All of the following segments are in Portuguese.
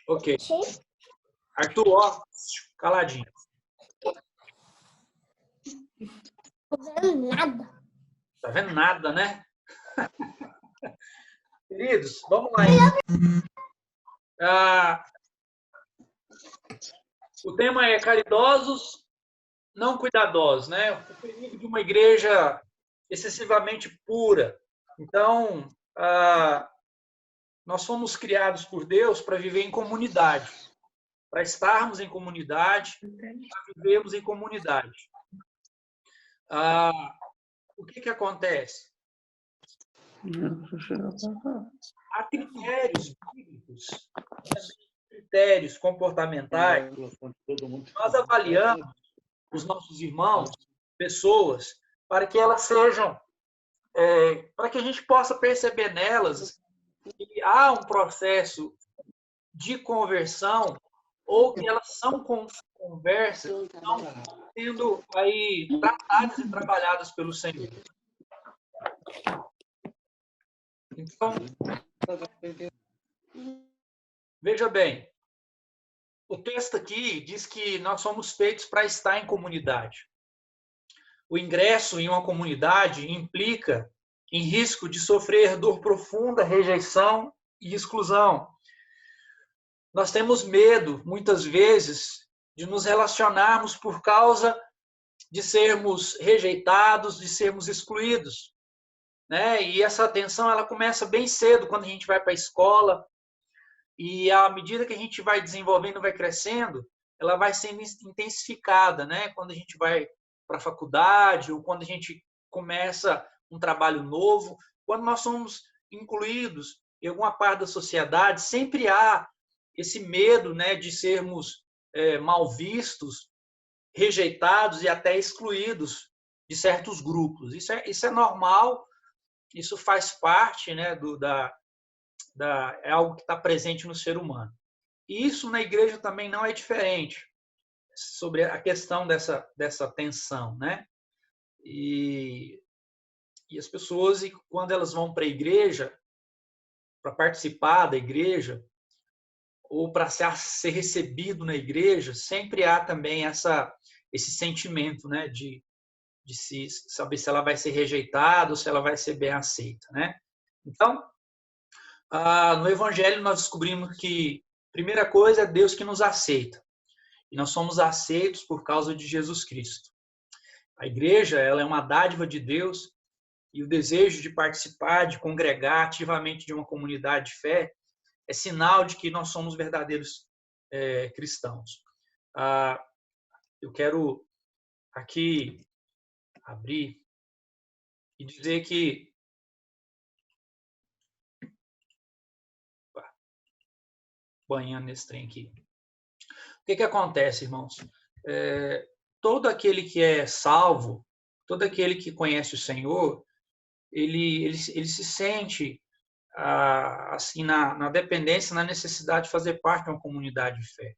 Ok. Arthur, ó, caladinho. Não tô vendo nada. Tá vendo nada, né? Queridos, vamos lá. O tema é caridosos, não cuidadosos, né? O perigo de uma igreja excessivamente pura. Então, nós fomos criados por Deus para viver em comunidade, para estarmos em comunidade, para vivermos em comunidade. O que acontece? Há critérios bíblicos, critérios comportamentais. Nós avaliamos os nossos irmãos, pessoas, para que elas sejam, para que a gente possa perceber nelas que há um processo de conversão ou que elas são conversas, estão sendo aí tratadas e trabalhadas pelo Senhor. Então, veja bem, o texto aqui diz que nós somos feitos para estar em comunidade. O ingresso em uma comunidade implica em risco de sofrer dor profunda, rejeição e exclusão. Nós temos medo, muitas vezes, de nos relacionarmos por causa de sermos rejeitados, de sermos excluídos, né? E essa tensão ela começa bem cedo, quando a gente vai para a escola, e à medida que a gente vai desenvolvendo, vai crescendo, ela vai sendo intensificada, né? Quando a gente vai para a faculdade, ou quando a gente começa um trabalho novo, quando nós somos incluídos em alguma parte da sociedade, sempre há esse medo, né, de sermos mal vistos, rejeitados e até excluídos de certos grupos. Isso é normal, isso faz parte, né, é algo que está presente no ser humano. E isso na igreja também não é diferente, sobre a questão dessa tensão, né? E as pessoas, quando elas vão para a igreja, para participar da igreja, ou para ser recebido na igreja, sempre há também esse sentimento, né, de se saber se ela vai ser rejeitada ou se ela vai ser bem aceita, né? Então, no Evangelho nós descobrimos que a primeira coisa é Deus que nos aceita. E nós somos aceitos por causa de Jesus Cristo. A igreja, ela é uma dádiva de Deus, e o desejo de participar, de congregar ativamente de uma comunidade de fé é sinal de que nós somos verdadeiros cristãos. Eu quero aqui abrir e dizer que banhando nesse trem aqui. O que acontece, irmãos? Todo aquele que é salvo, todo aquele que conhece o Senhor, ele se sente assim na dependência, na necessidade de fazer parte de uma comunidade de fé,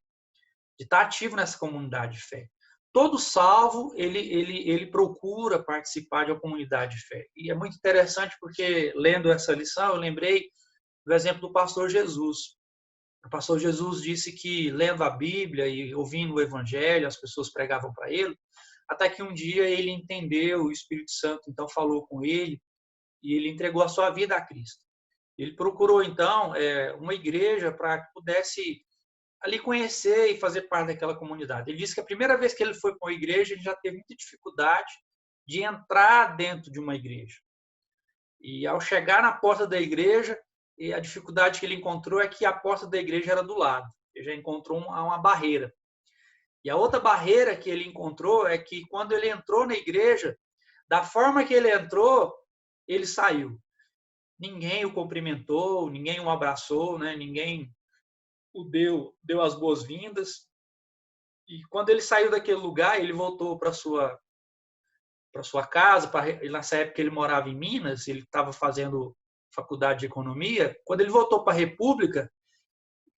de estar ativo nessa comunidade de fé. Todo salvo, ele procura participar de uma comunidade de fé. E é muito interessante porque, lendo essa lição, eu lembrei do exemplo do pastor Jesus. O pastor Jesus disse que, lendo a Bíblia e ouvindo o Evangelho, as pessoas pregavam para ele, até que um dia ele entendeu, o Espírito Santo então falou com ele, e ele entregou a sua vida a Cristo. Ele procurou, então, uma igreja para que pudesse ali conhecer e fazer parte daquela comunidade. Ele disse que a primeira vez que ele foi para uma igreja, ele já teve muita dificuldade de entrar dentro de uma igreja. E ao chegar na porta da igreja, a dificuldade que ele encontrou é que a porta da igreja era do lado. Ele já encontrou uma barreira. E a outra barreira que ele encontrou é que quando ele entrou na igreja, da forma que ele entrou, ele saiu. Ninguém o cumprimentou, ninguém o abraçou, né? Ninguém o deu as boas-vindas. E quando ele saiu daquele lugar, ele voltou para sua casa. Nessa época ele morava em Minas, ele estava fazendo faculdade de economia. Quando ele voltou para a República,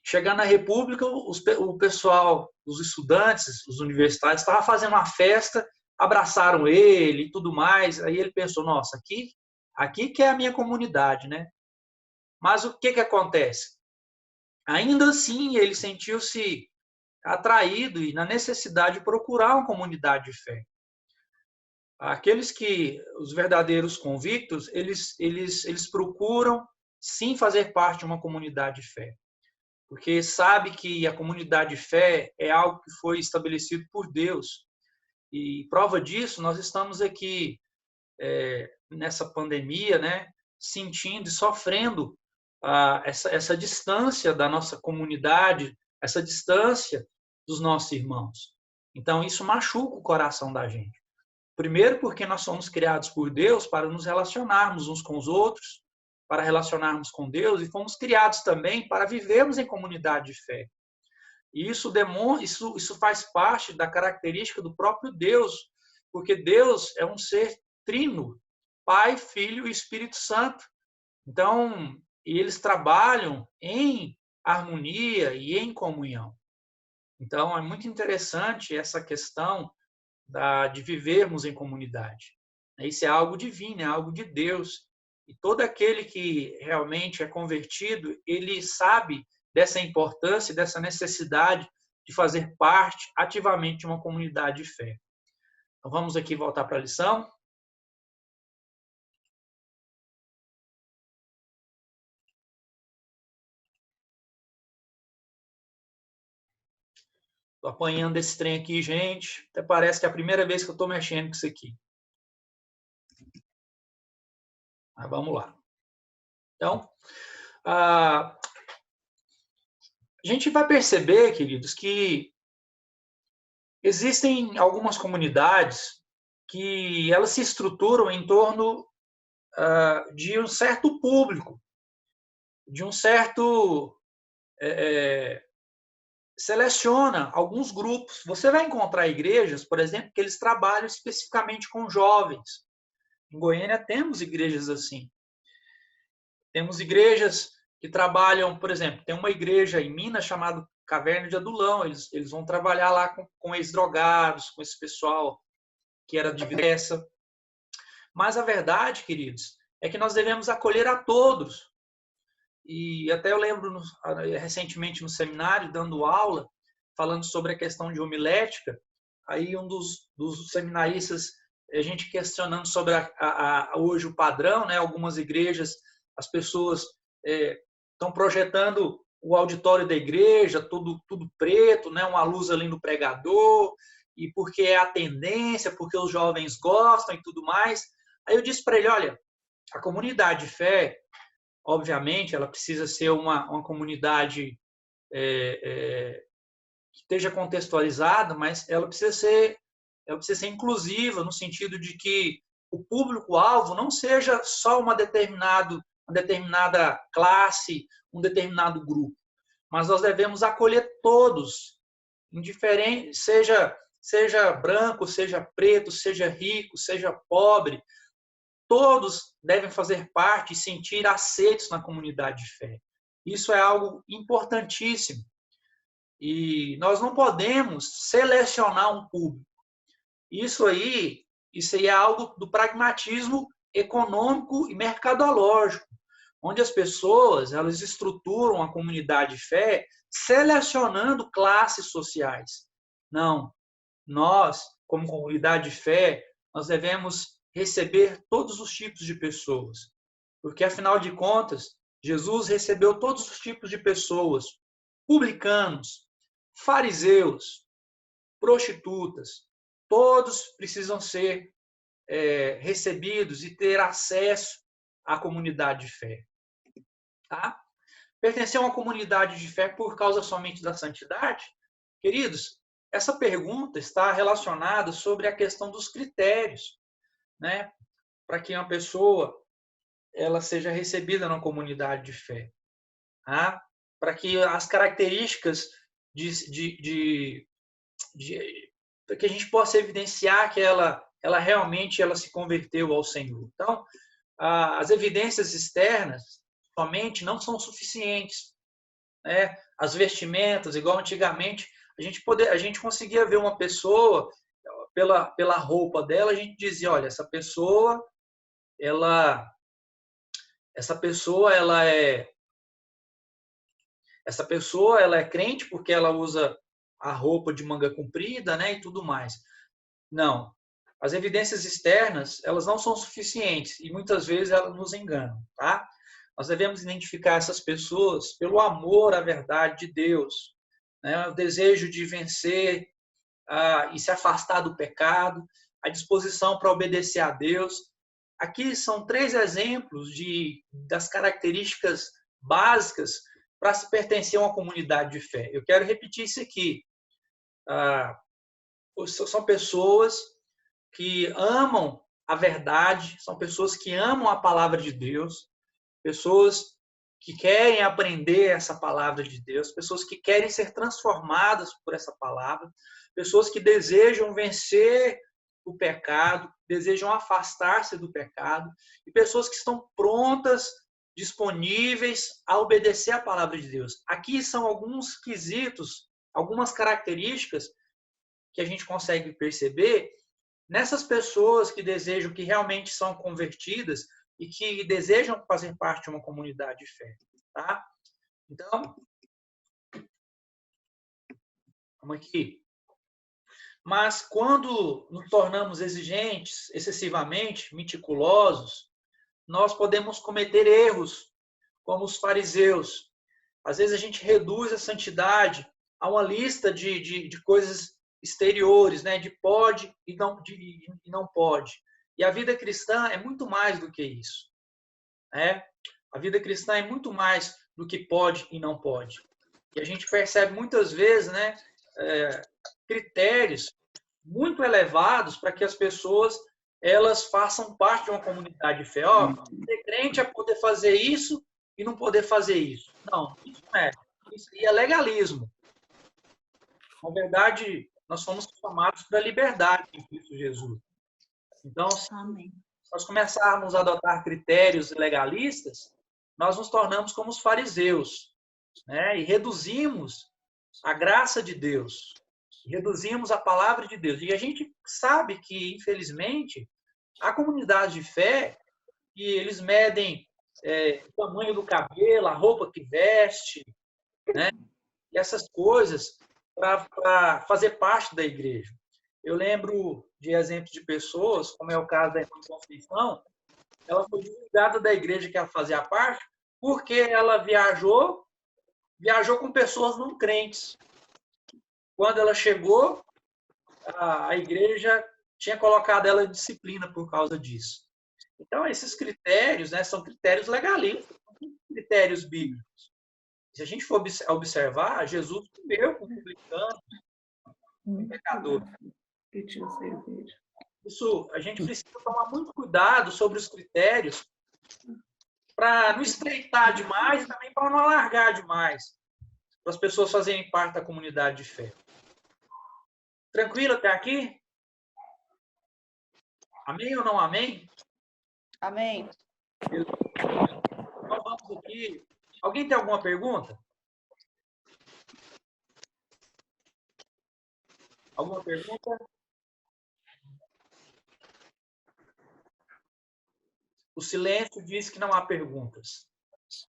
chegando na República, o pessoal, os estudantes, os universitários, estavam fazendo uma festa, abraçaram ele e tudo mais. Aí ele pensou, nossa, aqui que é a minha comunidade, né? Mas o que acontece? ainda assim ele sentiu-se atraído e na necessidade de procurar uma comunidade de fé. Aqueles que, os verdadeiros convictos, eles procuram sim fazer parte de uma comunidade de fé, porque sabe que a comunidade de fé é algo que foi estabelecido por Deus. E prova disso, nós estamos aqui nessa pandemia, né, sentindo e sofrendo essa distância da nossa comunidade, essa distância dos nossos irmãos. Então, isso machuca o coração da gente. Primeiro, porque nós somos criados por Deus para nos relacionarmos uns com os outros, para relacionarmos com Deus, e fomos criados também para vivermos em comunidade de fé. E isso faz parte da característica do próprio Deus, porque Deus é um ser trino, Pai, Filho e Espírito Santo. Então, eles trabalham em harmonia e em comunhão. Então, é muito interessante essa questão de vivermos em comunidade. Isso é algo divino, é algo de Deus. E todo aquele que realmente é convertido, ele sabe dessa importância, dessa necessidade de fazer parte ativamente de uma comunidade de fé. Então, vamos aqui voltar para a lição. Estou apanhando esse trem aqui, gente. Até parece que é a primeira vez que eu estou mexendo com isso aqui. Mas vamos lá. Então, a gente vai perceber, queridos, que existem algumas comunidades que elas se estruturam em torno de um certo público, de um certo... seleciona alguns grupos. Você vai encontrar igrejas, por exemplo, que eles trabalham especificamente com jovens. Em Goiânia temos igrejas assim. Temos igrejas que trabalham, por exemplo, tem uma igreja em Minas chamada Caverna de Adulão. Eles vão trabalhar lá com ex-drogados, com esse pessoal que era de diversa. Mas a verdade, queridos, é que nós devemos acolher a todos. E até eu lembro recentemente no seminário, dando aula, falando sobre a questão de homilética, aí um dos seminaristas, a gente questionando sobre hoje o padrão, né? Algumas igrejas, as pessoas estão projetando o auditório da igreja, tudo preto, né? Uma luz ali no pregador, e porque é a tendência, porque os jovens gostam e tudo mais. Aí eu disse para ele, olha, a comunidade de fé, obviamente, ela precisa ser uma comunidade que esteja contextualizada, mas ela precisa ser inclusiva, no sentido de que o público-alvo não seja só uma determinada classe, um determinado grupo, mas nós devemos acolher todos, indiferente, seja branco, seja preto, seja rico, seja pobre, todos devem fazer parte e sentir aceitos na comunidade de fé. Isso é algo importantíssimo. E nós não podemos selecionar um público. Isso aí é algo do pragmatismo econômico e mercadológico, onde as pessoas elas estruturam a comunidade de fé selecionando classes sociais. Não. Nós, como comunidade de fé, nós devemos receber todos os tipos de pessoas. Porque, afinal de contas, Jesus recebeu todos os tipos de pessoas. Publicanos, fariseus, prostitutas, todos precisam ser recebidos e ter acesso à comunidade de fé. Tá? Pertencer a uma comunidade de fé por causa somente da santidade? Queridos, essa pergunta está relacionada sobre a questão dos critérios, né? Para que uma pessoa ela seja recebida na comunidade de fé. Tá? Para que as características para que a gente possa evidenciar que ela realmente se converteu ao Senhor. Então, as evidências externas somente não são suficientes. Né? As vestimentas, igual antigamente, a gente conseguia ver uma pessoa pela roupa dela, a gente dizia, olha, essa pessoa ela Essa pessoa, ela é crente porque ela usa a roupa de manga comprida, né, e tudo mais. Não. As evidências externas, elas não são suficientes e muitas vezes elas nos enganam, tá? Nós devemos identificar essas pessoas pelo amor à verdade de Deus, né? O desejo de vencer e se afastar do pecado, a disposição para obedecer a Deus. Aqui são 3 exemplos das características básicas para se pertencer a uma comunidade de fé. Eu quero repetir isso aqui. São pessoas que amam a verdade, são pessoas que amam a palavra de Deus, pessoas que querem aprender essa palavra de Deus, pessoas que querem ser transformadas por essa palavra, pessoas que desejam vencer o pecado, desejam afastar-se do pecado, e pessoas que estão prontas, disponíveis a obedecer a palavra de Deus. Aqui são alguns quesitos, algumas características que a gente consegue perceber nessas pessoas que desejam, que realmente são convertidas e que desejam fazer parte de uma comunidade de fé, tá? Então, vamos aqui. Mas quando nos tornamos exigentes, excessivamente meticulosos, nós podemos cometer erros, como os fariseus. Às vezes a gente reduz a santidade a uma lista de coisas exteriores, né? De pode e não pode. E a vida cristã é muito mais do que isso, né? A vida cristã é muito mais do que pode e não pode. E a gente percebe muitas vezes, né, critérios muito elevados para que as pessoas elas façam parte de uma comunidade de fé. Ó, ser crente é poder fazer isso e não poder fazer isso. Não, isso não é. Isso é legalismo. Na verdade, nós somos chamados para a liberdade em Cristo Jesus. Então, se nós começarmos a adotar critérios legalistas, nós nos tornamos como os fariseus, né? E reduzimos a graça de Deus, reduzimos a palavra de Deus. E a gente sabe que, infelizmente, a comunidade de fé, que eles medem o tamanho do cabelo, a roupa que veste, né? E essas coisas para fazer parte da igreja. Eu lembro de exemplos de pessoas, como é o caso da irmã Conceição, ela foi desligada da igreja que ela fazia parte, porque ela viajou com pessoas não crentes. Quando ela chegou, a igreja tinha colocado ela em disciplina por causa disso. Então, esses critérios, né, são critérios legalistas, são critérios bíblicos. Se a gente for observar, Jesus comeu com publicanos, com pecadores. Isso, a gente precisa tomar muito cuidado sobre os critérios para não estreitar demais e também para não alargar demais, para as pessoas fazerem parte da comunidade de fé. Tranquilo até aqui? Amém ou não amém? Amém. Então vamos aqui. Alguém tem alguma pergunta? Alguma pergunta? O silêncio diz que não há perguntas.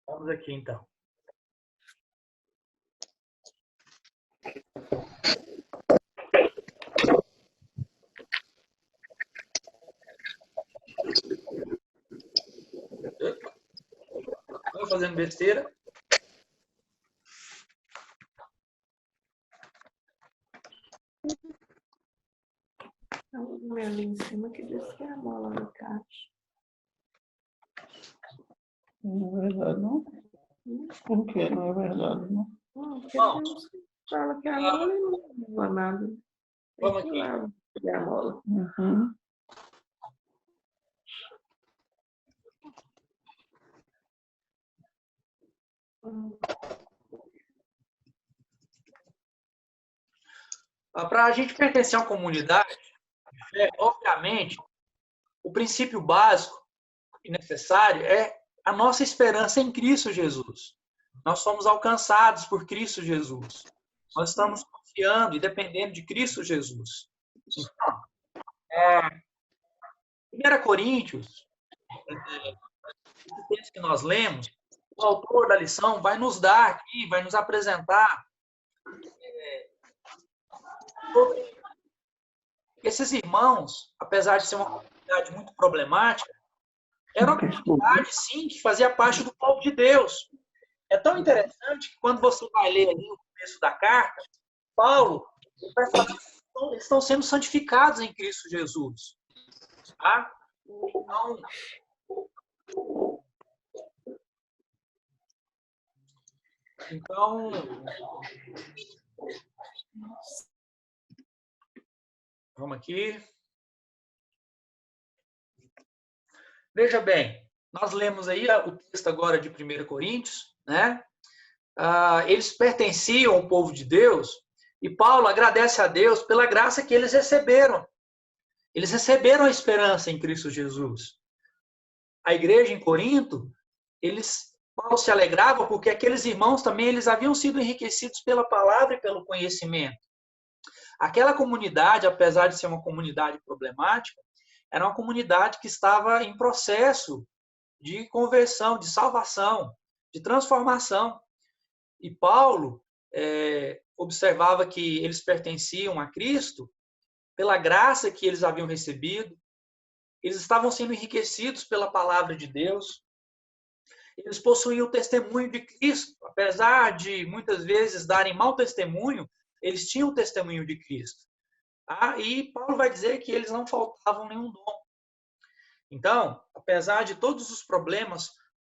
Vamos aqui, então. Estou fazendo besteira? O meu ali em cima que diz que é a bola da caixa. Não é verdade, não? Por que não é verdade, não? Não, porque Deus fala que é a bola e não leva nada. Vamos aqui. É a bola. Uhum. Para a gente pertencer a uma comunidade, obviamente, o princípio básico e necessário é a nossa esperança em Cristo Jesus. Nós somos alcançados por Cristo Jesus. Nós estamos confiando e dependendo de Cristo Jesus. Então, 1 Coríntios, esse texto que nós lemos, o autor da lição vai nos dar aqui, vai nos apresentar sobre esses irmãos, apesar de ser uma comunidade muito problemática, era uma comunidade, sim, que fazia parte do povo de Deus. É tão interessante que quando você vai ler ali o começo da carta, Paulo ele vai falar que eles estão sendo santificados em Cristo Jesus. Tá? Então, vamos aqui. Veja bem, nós lemos aí o texto agora de 1 Coríntios, né? Eles pertenciam ao povo de Deus e Paulo agradece a Deus pela graça que eles receberam. Eles receberam a esperança em Cristo Jesus. A igreja em Corinto, Paulo se alegrava porque aqueles irmãos também eles haviam sido enriquecidos pela palavra e pelo conhecimento. Aquela comunidade, apesar de ser uma comunidade problemática, era uma comunidade que estava em processo de conversão, de salvação, de transformação. E Paulo observava que eles pertenciam a Cristo pela graça que eles haviam recebido. Eles estavam sendo enriquecidos pela palavra de Deus. Eles possuíam o testemunho de Cristo. Apesar de, muitas vezes, darem mau testemunho, eles tinham o testemunho de Cristo. E Paulo vai dizer que eles não faltavam nenhum dom. Então, apesar de todos os problemas,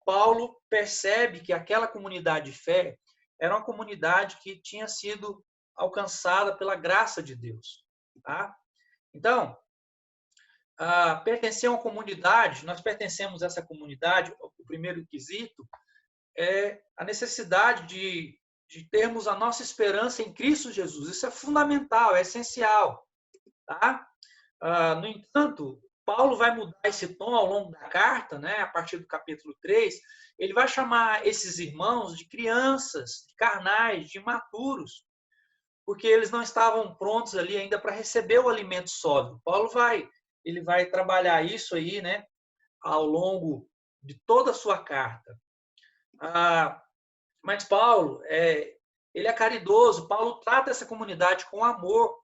Paulo percebe que aquela comunidade de fé era uma comunidade que tinha sido alcançada pela graça de Deus. Tá? Então, pertencer a uma comunidade, nós pertencemos a essa comunidade, o primeiro quesito é a necessidade de termos a nossa esperança em Cristo Jesus. Isso é fundamental, é essencial. Tá? No entanto, Paulo vai mudar esse tom ao longo da carta, né? A partir do capítulo 3, ele vai chamar esses irmãos de crianças, de carnais, de imaturos, porque eles não estavam prontos ali ainda para receber o alimento sólido. Paulo vai trabalhar isso aí, né? Ao longo de toda a sua carta. Mas Paulo, ele é caridoso, Paulo trata essa comunidade com amor,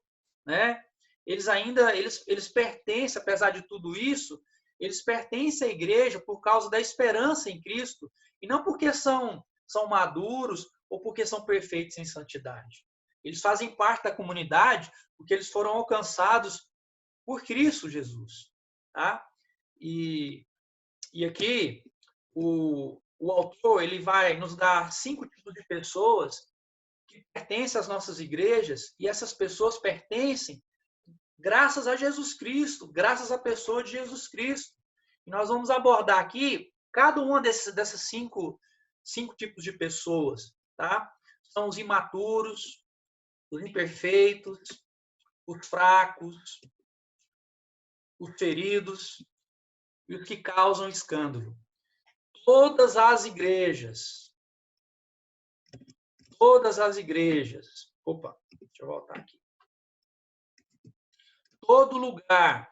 né? Eles pertencem, apesar de tudo isso, eles pertencem à igreja por causa da esperança em Cristo, e não porque são maduros ou porque são perfeitos em santidade. Eles fazem parte da comunidade porque eles foram alcançados por Cristo Jesus. Tá? E aqui, o autor ele vai nos dar 5 tipos de pessoas que pertencem às nossas igrejas, e essas pessoas pertencem graças a Jesus Cristo, graças à pessoa de Jesus Cristo. E nós vamos abordar aqui cada uma dessas 5 tipos de pessoas. Tá? São os imaturos, os imperfeitos, os fracos, os feridos e os que causam escândalo. Todas as igrejas, opa, deixa eu voltar aqui. Todo lugar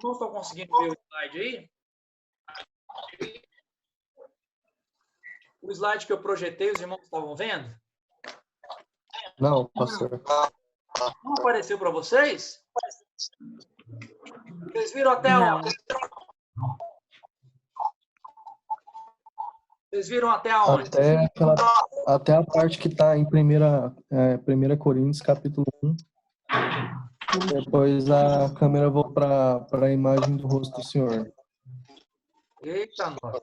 não estou conseguindo ver o slide aí? O slide que eu projetei, os irmãos estavam vendo? Não, pastor. Não apareceu para vocês? Vocês viram até onde? Vocês viram até onde? Até a parte que está em 1 Coríntios, capítulo 1. Depois a câmera volta para a imagem do rosto do Senhor. Eita, nossa.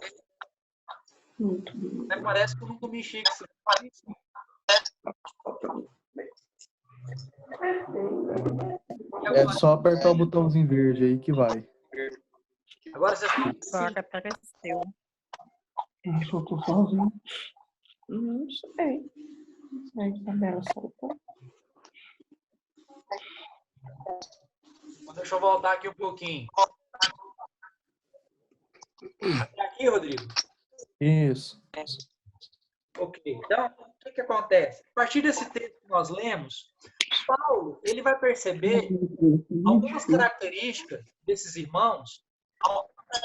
Até parece que eu nunca mexi com isso. É só apertar o botãozinho verde aí que vai. Agora vocês estão... Agora apareceu. Eu tô sozinho. Não sei. A Isabela soltou. Deixa eu voltar aqui um pouquinho. Até aqui, Rodrigo? Isso. Ok. Então, o que acontece? A partir desse texto que nós lemos, Paulo, ele vai perceber algumas características desses irmãos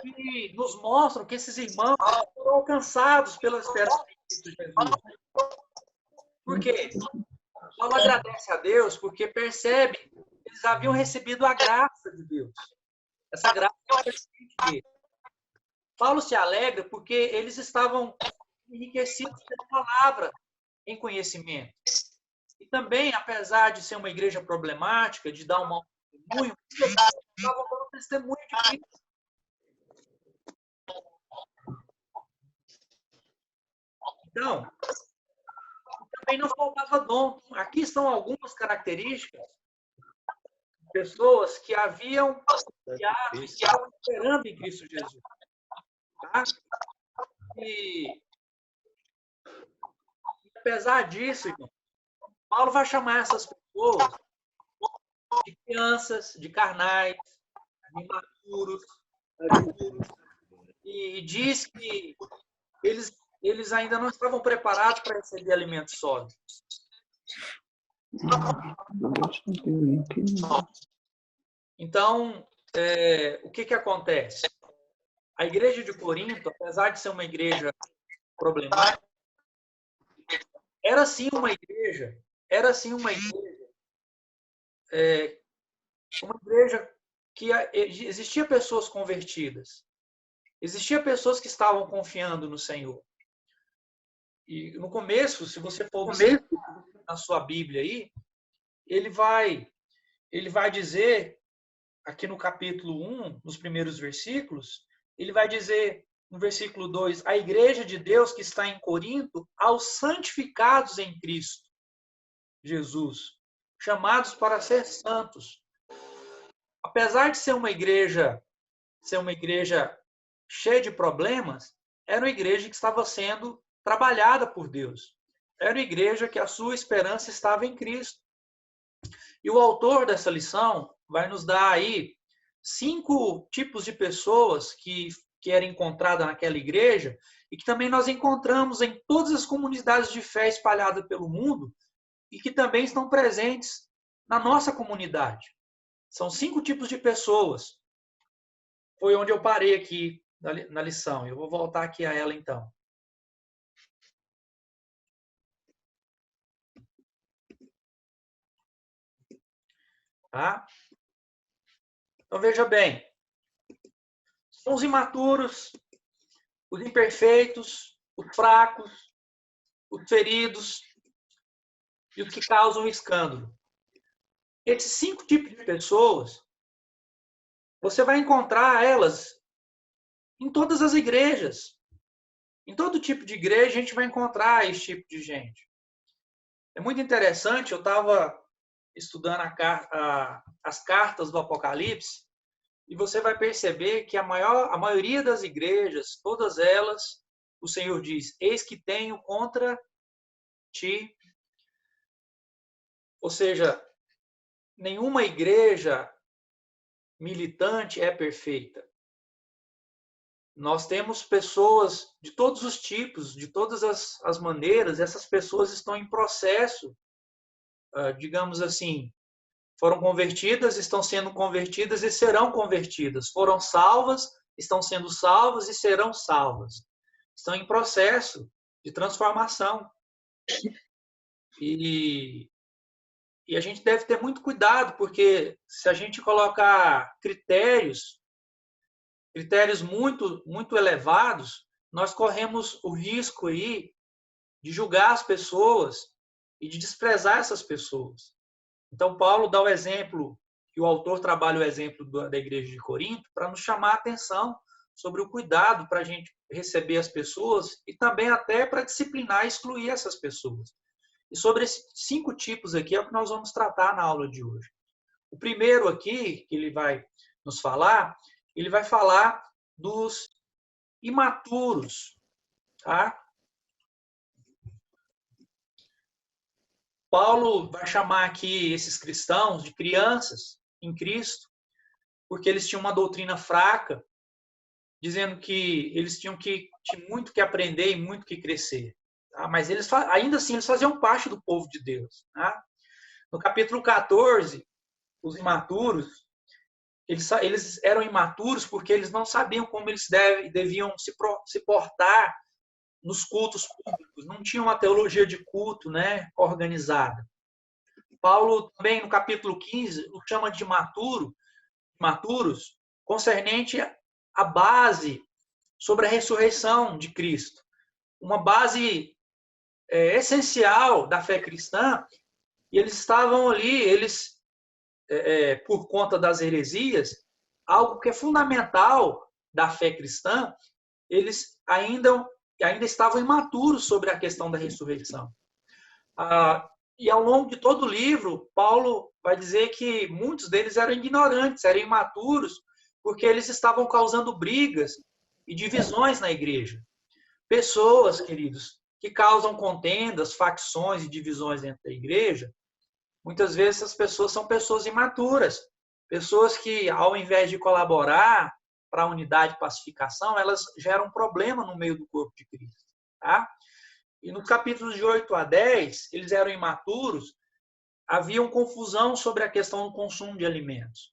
que nos mostram que esses irmãos foram alcançados pela esperança em Cristo Jesus. Por quê? Paulo agradece a Deus porque percebe que eles haviam recebido a graça de Deus. Essa graça é o presente dele. Paulo se alegra porque eles estavam enriquecidos pela palavra em conhecimento. E também, apesar de ser uma igreja problemática, de dar um mau testemunho, eles estavam dando testemunho de Cristo. Então, também não faltava dom. Aqui estão algumas características de pessoas que haviam confiado e estavam esperando em Cristo Jesus. Tá? E apesar disso, irmão, Paulo vai chamar essas pessoas de crianças, de carnais, de imaturos, e diz que eles ainda não estavam preparados para receber alimento sólido. Então, o que acontece? A igreja de Corinto, apesar de ser uma igreja problemática, era sim uma igreja que existia pessoas convertidas, existia pessoas que estavam confiando no Senhor. E no começo, se você for na sua Bíblia aí, ele vai dizer, aqui no capítulo 1, nos primeiros versículos, ele vai dizer, no versículo 2, a igreja de Deus que está em Corinto, aos santificados em Cristo Jesus, chamados para ser santos. Apesar de ser uma igreja cheia de problemas, era uma igreja que estava sendo trabalhada por Deus. Era uma igreja que a sua esperança estava em Cristo. E o autor dessa lição vai nos dar aí 5 tipos de pessoas que eram encontradas naquela igreja e que também nós encontramos em todas as comunidades de fé espalhadas pelo mundo e que também estão presentes na nossa comunidade. São 5 tipos de pessoas. Foi onde eu parei aqui na lição. Eu vou voltar aqui a ela então. Tá? Então veja bem. São os imaturos, os imperfeitos, os fracos, os feridos e os que causam escândalo. Esses 5 tipos de pessoas, você vai encontrar elas em todas as igrejas. Em todo tipo de igreja, a gente vai encontrar esse tipo de gente. É muito interessante, eu estava estudando as cartas do Apocalipse, e você vai perceber que a maioria das igrejas, todas elas, o Senhor diz, eis que tenho contra ti. Ou seja, nenhuma igreja militante é perfeita. Nós temos pessoas de todos os tipos, de todas as maneiras, essas pessoas estão em processo, digamos assim, foram convertidas, estão sendo convertidas e serão convertidas. Foram salvas, estão sendo salvas e serão salvas. Estão em processo de transformação. E a gente deve ter muito cuidado, porque se a gente colocar critérios muito, muito elevados, nós corremos o risco aí de julgar as pessoas e de desprezar essas pessoas. Então, Paulo dá o exemplo, que o autor trabalha o exemplo da igreja de Corinto, para nos chamar a atenção sobre o cuidado para a gente receber as pessoas e também até para disciplinar e excluir essas pessoas. E sobre esses 5 tipos aqui é o que nós vamos tratar na aula de hoje. O primeiro aqui, que ele vai nos falar, ele vai falar dos imaturos. Tá? Paulo vai chamar aqui esses cristãos de crianças em Cristo, porque eles tinham uma doutrina fraca, dizendo que eles tinham muito que aprender e muito que crescer. Tá? Mas eles, ainda assim, eles faziam parte do povo de Deus. Tá? No capítulo 14, os imaturos, eles eram imaturos porque eles não sabiam como eles deviam se portar nos cultos públicos. Não tinha uma teologia de culto, né, organizada. Paulo também, no capítulo 15, o chama de maturos, concernente à base sobre a ressurreição de Cristo. Uma base essencial da fé cristã, e eles estavam ali, por conta das heresias, algo que é fundamental da fé cristã, eles ainda estavam imaturos sobre a questão da ressurreição. E ao longo de todo o livro, Paulo vai dizer que muitos deles eram ignorantes, eram imaturos, porque eles estavam causando brigas e divisões na igreja. Pessoas, queridos, que causam contendas, facções e divisões dentro da igreja, muitas vezes essas pessoas são pessoas imaturas, pessoas que, ao invés de colaborar para a unidade e pacificação, elas geram problema no meio do corpo de Cristo. Tá? E nos capítulos de 8 a 10, eles eram imaturos, havia confusão sobre a questão do consumo de alimentos.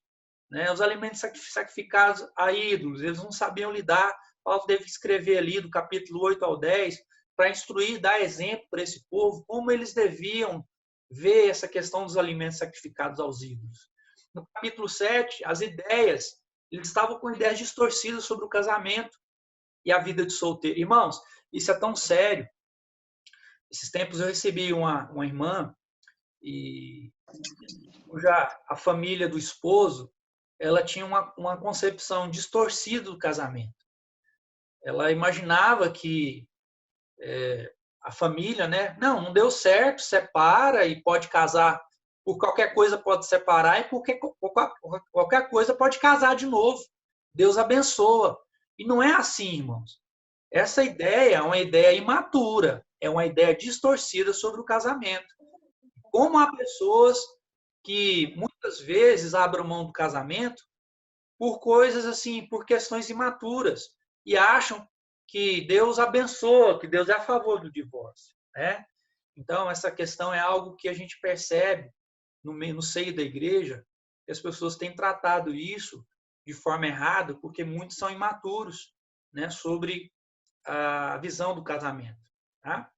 Né? Os alimentos sacrificados a ídolos, eles não sabiam lidar. Paulo teve que escrever ali, do capítulo 8 ao 10, para instruir, dar exemplo para esse povo, como eles deviam ver essa questão dos alimentos sacrificados aos ídolos. No capítulo 7, as ideias, eles estavam com ideias distorcidas sobre o casamento e a vida de solteiro. Irmãos, isso é tão sério. Esses tempos eu recebi uma irmã e já a família do esposo, ela tinha uma concepção distorcida do casamento. Ela imaginava que a família, né? Não deu certo, separa e pode casar. Por qualquer coisa pode separar e por qualquer coisa pode casar de novo. Deus abençoa. E não é assim, irmãos. Essa ideia é uma ideia imatura, é uma ideia distorcida sobre o casamento. Como há pessoas que muitas vezes abrem mão do casamento por coisas assim, por questões imaturas, e acham que Deus abençoa, que Deus é a favor do divórcio. Né? Então, essa questão é algo que a gente percebe no seio da igreja, que as pessoas têm tratado isso de forma errada, porque muitos são imaturos, né, sobre a visão do casamento. Tá?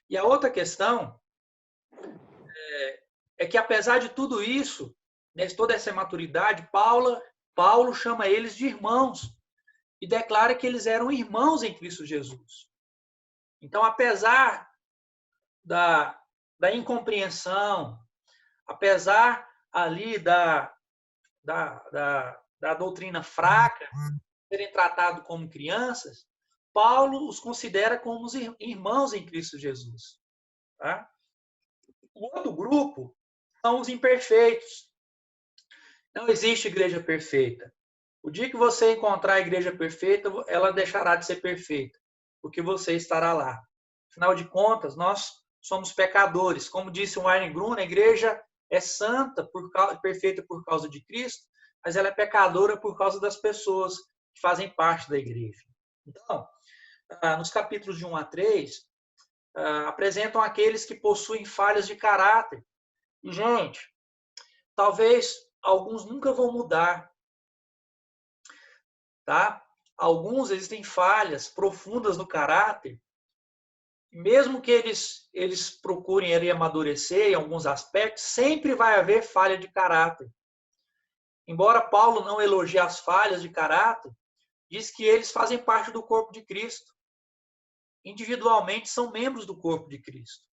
E a outra questão é que, apesar de tudo isso, né, toda essa imaturidade, Paulo chama eles de irmãos e declara que eles eram irmãos em Cristo Jesus. Então, apesar da incompreensão, apesar ali da doutrina fraca, serem tratados como crianças, Paulo os considera como os irmãos em Cristo Jesus. Tá? O outro grupo são os imperfeitos. Não existe igreja perfeita. O dia que você encontrar a igreja perfeita, ela deixará de ser perfeita, porque você estará lá. Afinal de contas, nós somos pecadores. Como disse o Wayne Grudem, a igreja é santa, perfeita por causa de Cristo, mas ela é pecadora por causa das pessoas que fazem parte da igreja. Então, nos capítulos de 1 a 3, apresentam aqueles que possuem falhas de caráter. E, gente, talvez alguns nunca vão mudar. Tá? Alguns existem falhas profundas no caráter. Mesmo que eles procurem ali amadurecer em alguns aspectos, sempre vai haver falha de caráter. Embora Paulo não elogie as falhas de caráter, diz que eles fazem parte do corpo de Cristo. Individualmente são membros do corpo de Cristo.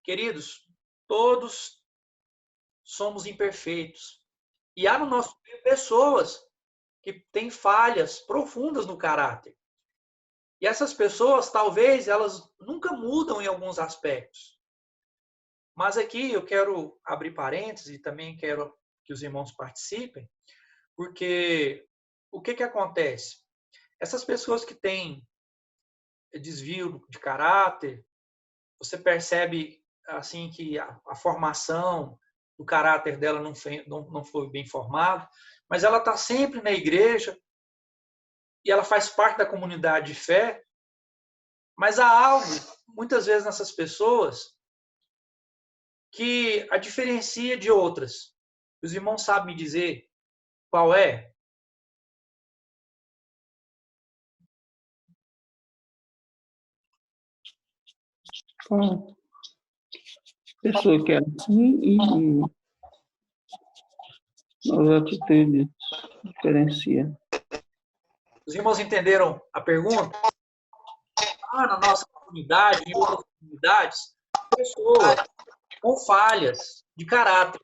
Queridos, todos somos imperfeitos. E há no nosso meio pessoas que têm falhas profundas no caráter. E essas pessoas, talvez, elas nunca mudam em alguns aspectos. Mas aqui eu quero abrir parênteses e também quero que os irmãos participem, porque o que acontece? Essas pessoas que têm desvio de caráter, você percebe assim que a formação do caráter dela não foi bem formada, mas ela está sempre na igreja e ela faz parte da comunidade de fé, mas há algo, muitas vezes, nessas pessoas que a diferencia de outras? Os irmãos sabem me dizer qual é? Bom, pessoa que é assim e as atitudes diferencia. Os irmãos entenderam a pergunta? Na nossa comunidade e outras comunidades, pessoas com falhas de caráter.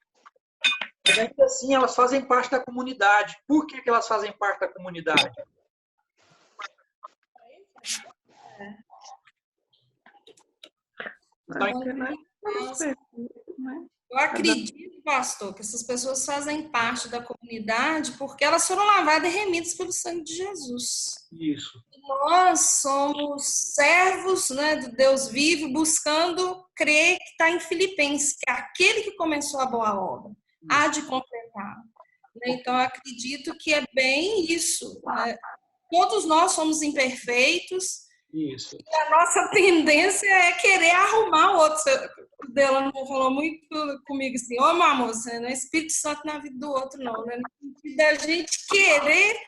Mas ainda assim, elas fazem parte da comunidade. Por que elas fazem parte da comunidade? Eu acredito, pastor, que essas pessoas fazem parte da comunidade porque elas foram lavadas e remidas pelo sangue de Jesus. Isso. Nós somos servos, né, do Deus vivo, buscando crer que está em Filipenses, que é aquele que começou a boa obra, há de completar. Então, eu acredito que é bem isso. Né? Todos nós somos imperfeitos. Isso. E a nossa tendência é querer arrumar outros. O Delano falou muito comigo assim, ô, meu amor, você não é Espírito Santo na vida do outro, não. Né? No sentido da gente querer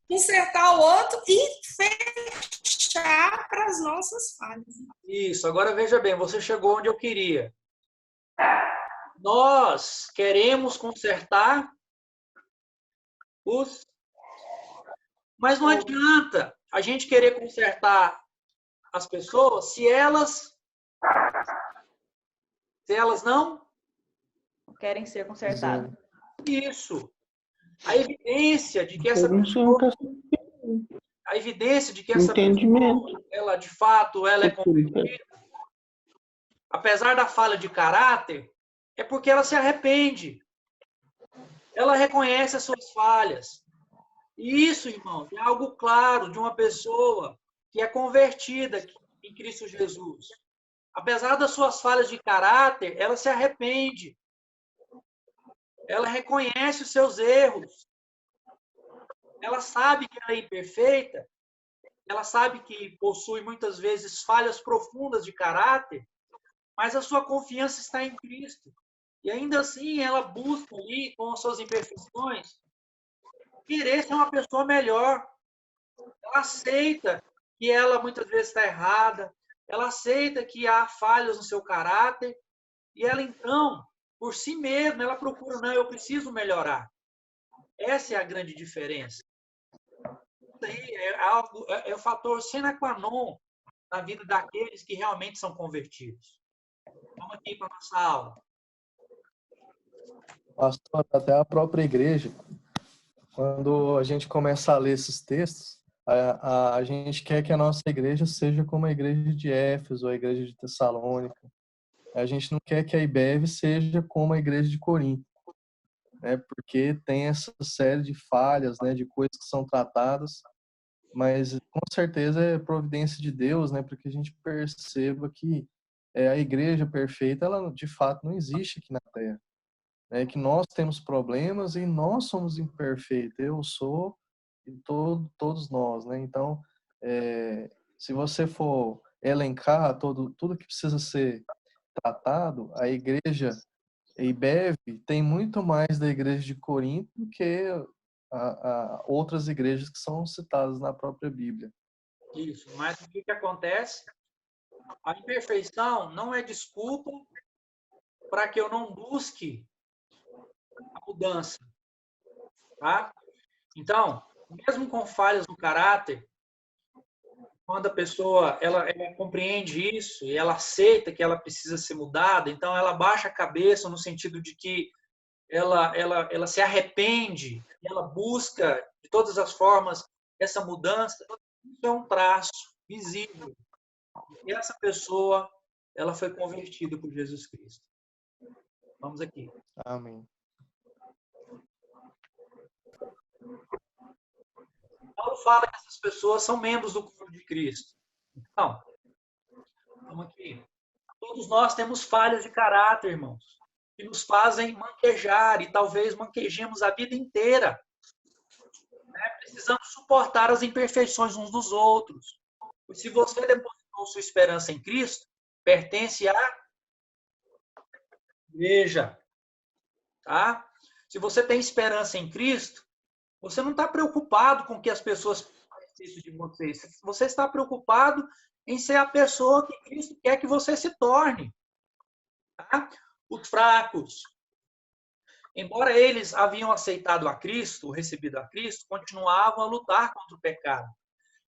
consertar o outro e fechar para as nossas falhas. Isso. Agora, veja bem, você chegou onde eu queria. Nós queremos consertar os... Mas não adianta a gente querer consertar as pessoas se elas não querem ser consertadas. Isso. A evidência de que essa pessoa, ela de fato ela é convertida, apesar da falha de caráter, é porque ela se arrepende. Ela reconhece as suas falhas. E isso, irmãos, é algo claro de uma pessoa que é convertida em Cristo Jesus. Apesar das suas falhas de caráter, ela se arrepende. Ela reconhece os seus erros. Ela sabe que ela é imperfeita. Ela sabe que possui muitas vezes falhas profundas de caráter, mas a sua confiança está em Cristo. E ainda assim, ela busca ali, com as suas imperfeições, querer ser uma pessoa melhor. Ela aceita que ela muitas vezes está errada, ela aceita que há falhas no seu caráter, e ela então, por si mesma, ela procura, não, eu preciso melhorar. Essa é a grande diferença. Isso aí é o fator sine qua non na vida daqueles que realmente são convertidos. Vamos aqui para a nossa aula. Pastor, até a própria igreja, quando a gente começa a ler esses textos, a gente quer que a nossa igreja seja como a igreja de Éfeso, a igreja de Tessalônica. A gente não quer que a IBEV seja como a igreja de Corinto, né? Porque tem essa série de falhas, né, de coisas que são tratadas, mas com certeza é providência de Deus, né, para que a gente perceba que a igreja perfeita, ela de fato não existe aqui na Terra. É que nós temos problemas e nós somos imperfeitos. Eu sou e todos nós, né? Então, se você for elencar tudo que precisa ser tratado, a igreja IBEV tem muito mais da igreja de Corinto do que outras igrejas que são citadas na própria Bíblia. Isso, mas o que acontece? A imperfeição não é desculpa para que eu não busque a mudança, tá? Então, mesmo com falhas no caráter, quando a pessoa ela compreende isso e ela aceita que ela precisa ser mudada, então ela baixa a cabeça no sentido de que ela se arrepende, ela busca de todas as formas essa mudança. Isso é um traço visível. E essa pessoa ela foi convertida por Jesus Cristo. Vamos aqui. Amém. Paulo fala que essas pessoas são membros do corpo de Cristo. Então, vamos aqui. Todos nós temos falhas de caráter, irmãos, que nos fazem manquejar e talvez manquejemos a vida inteira. Né? Precisamos suportar as imperfeições uns dos outros. E se você depositou sua esperança em Cristo, pertence a igreja, tá? Se você tem esperança em Cristo, você não está preocupado com o que as pessoas pensam de você. Você está preocupado em ser a pessoa que Cristo quer que você se torne. Tá? Os fracos, embora eles haviam aceitado a Cristo, recebido a Cristo, continuavam a lutar contra o pecado.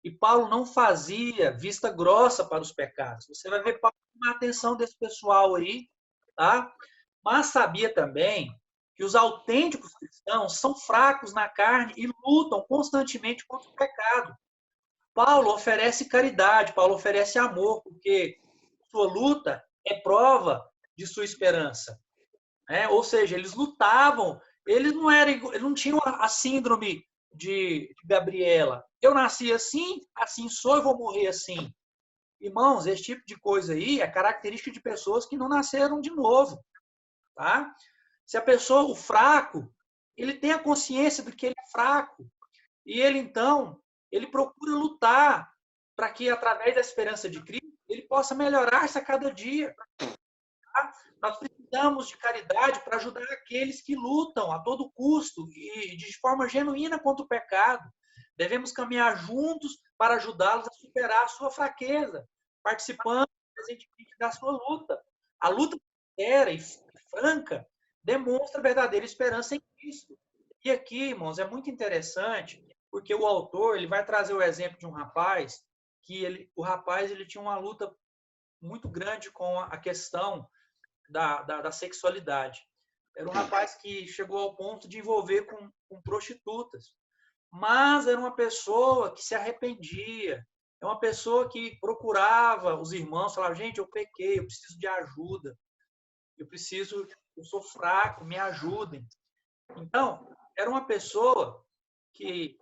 E Paulo não fazia vista grossa para os pecados. Você vai ver Paulo com a atenção desse pessoal aí, tá? Mas sabia também que os autênticos cristãos são fracos na carne e lutam constantemente contra o pecado. Paulo oferece caridade, Paulo oferece amor, porque sua luta é prova de sua esperança. Ou seja, eles lutavam, eles não tinham a síndrome de Gabriela. Eu nasci assim, assim sou e vou morrer assim. Irmãos, esse tipo de coisa aí é característica de pessoas que não nasceram de novo. Tá? Se a pessoa, o fraco, ele tem a consciência de que ele é fraco. E ele, então, ele procura lutar para que, através da esperança de Cristo, ele possa melhorar-se a cada dia. Tá? Nós precisamos de caridade para ajudar aqueles que lutam a todo custo e de forma genuína contra o pecado. Devemos caminhar juntos para ajudá-los a superar a sua fraqueza, participando presentemente da sua luta. A luta sincera e franca demonstra verdadeira esperança em Cristo. E aqui, irmãos, é muito interessante, porque o autor ele vai trazer o exemplo de um rapaz que o rapaz tinha uma luta muito grande com a questão da sexualidade. Era um rapaz que chegou ao ponto de envolver com prostitutas. Mas era uma pessoa que se arrependia. É uma pessoa que procurava os irmãos, falava, gente, eu pequei, eu preciso de ajuda. Eu sou fraco, me ajudem. Então, era uma pessoa que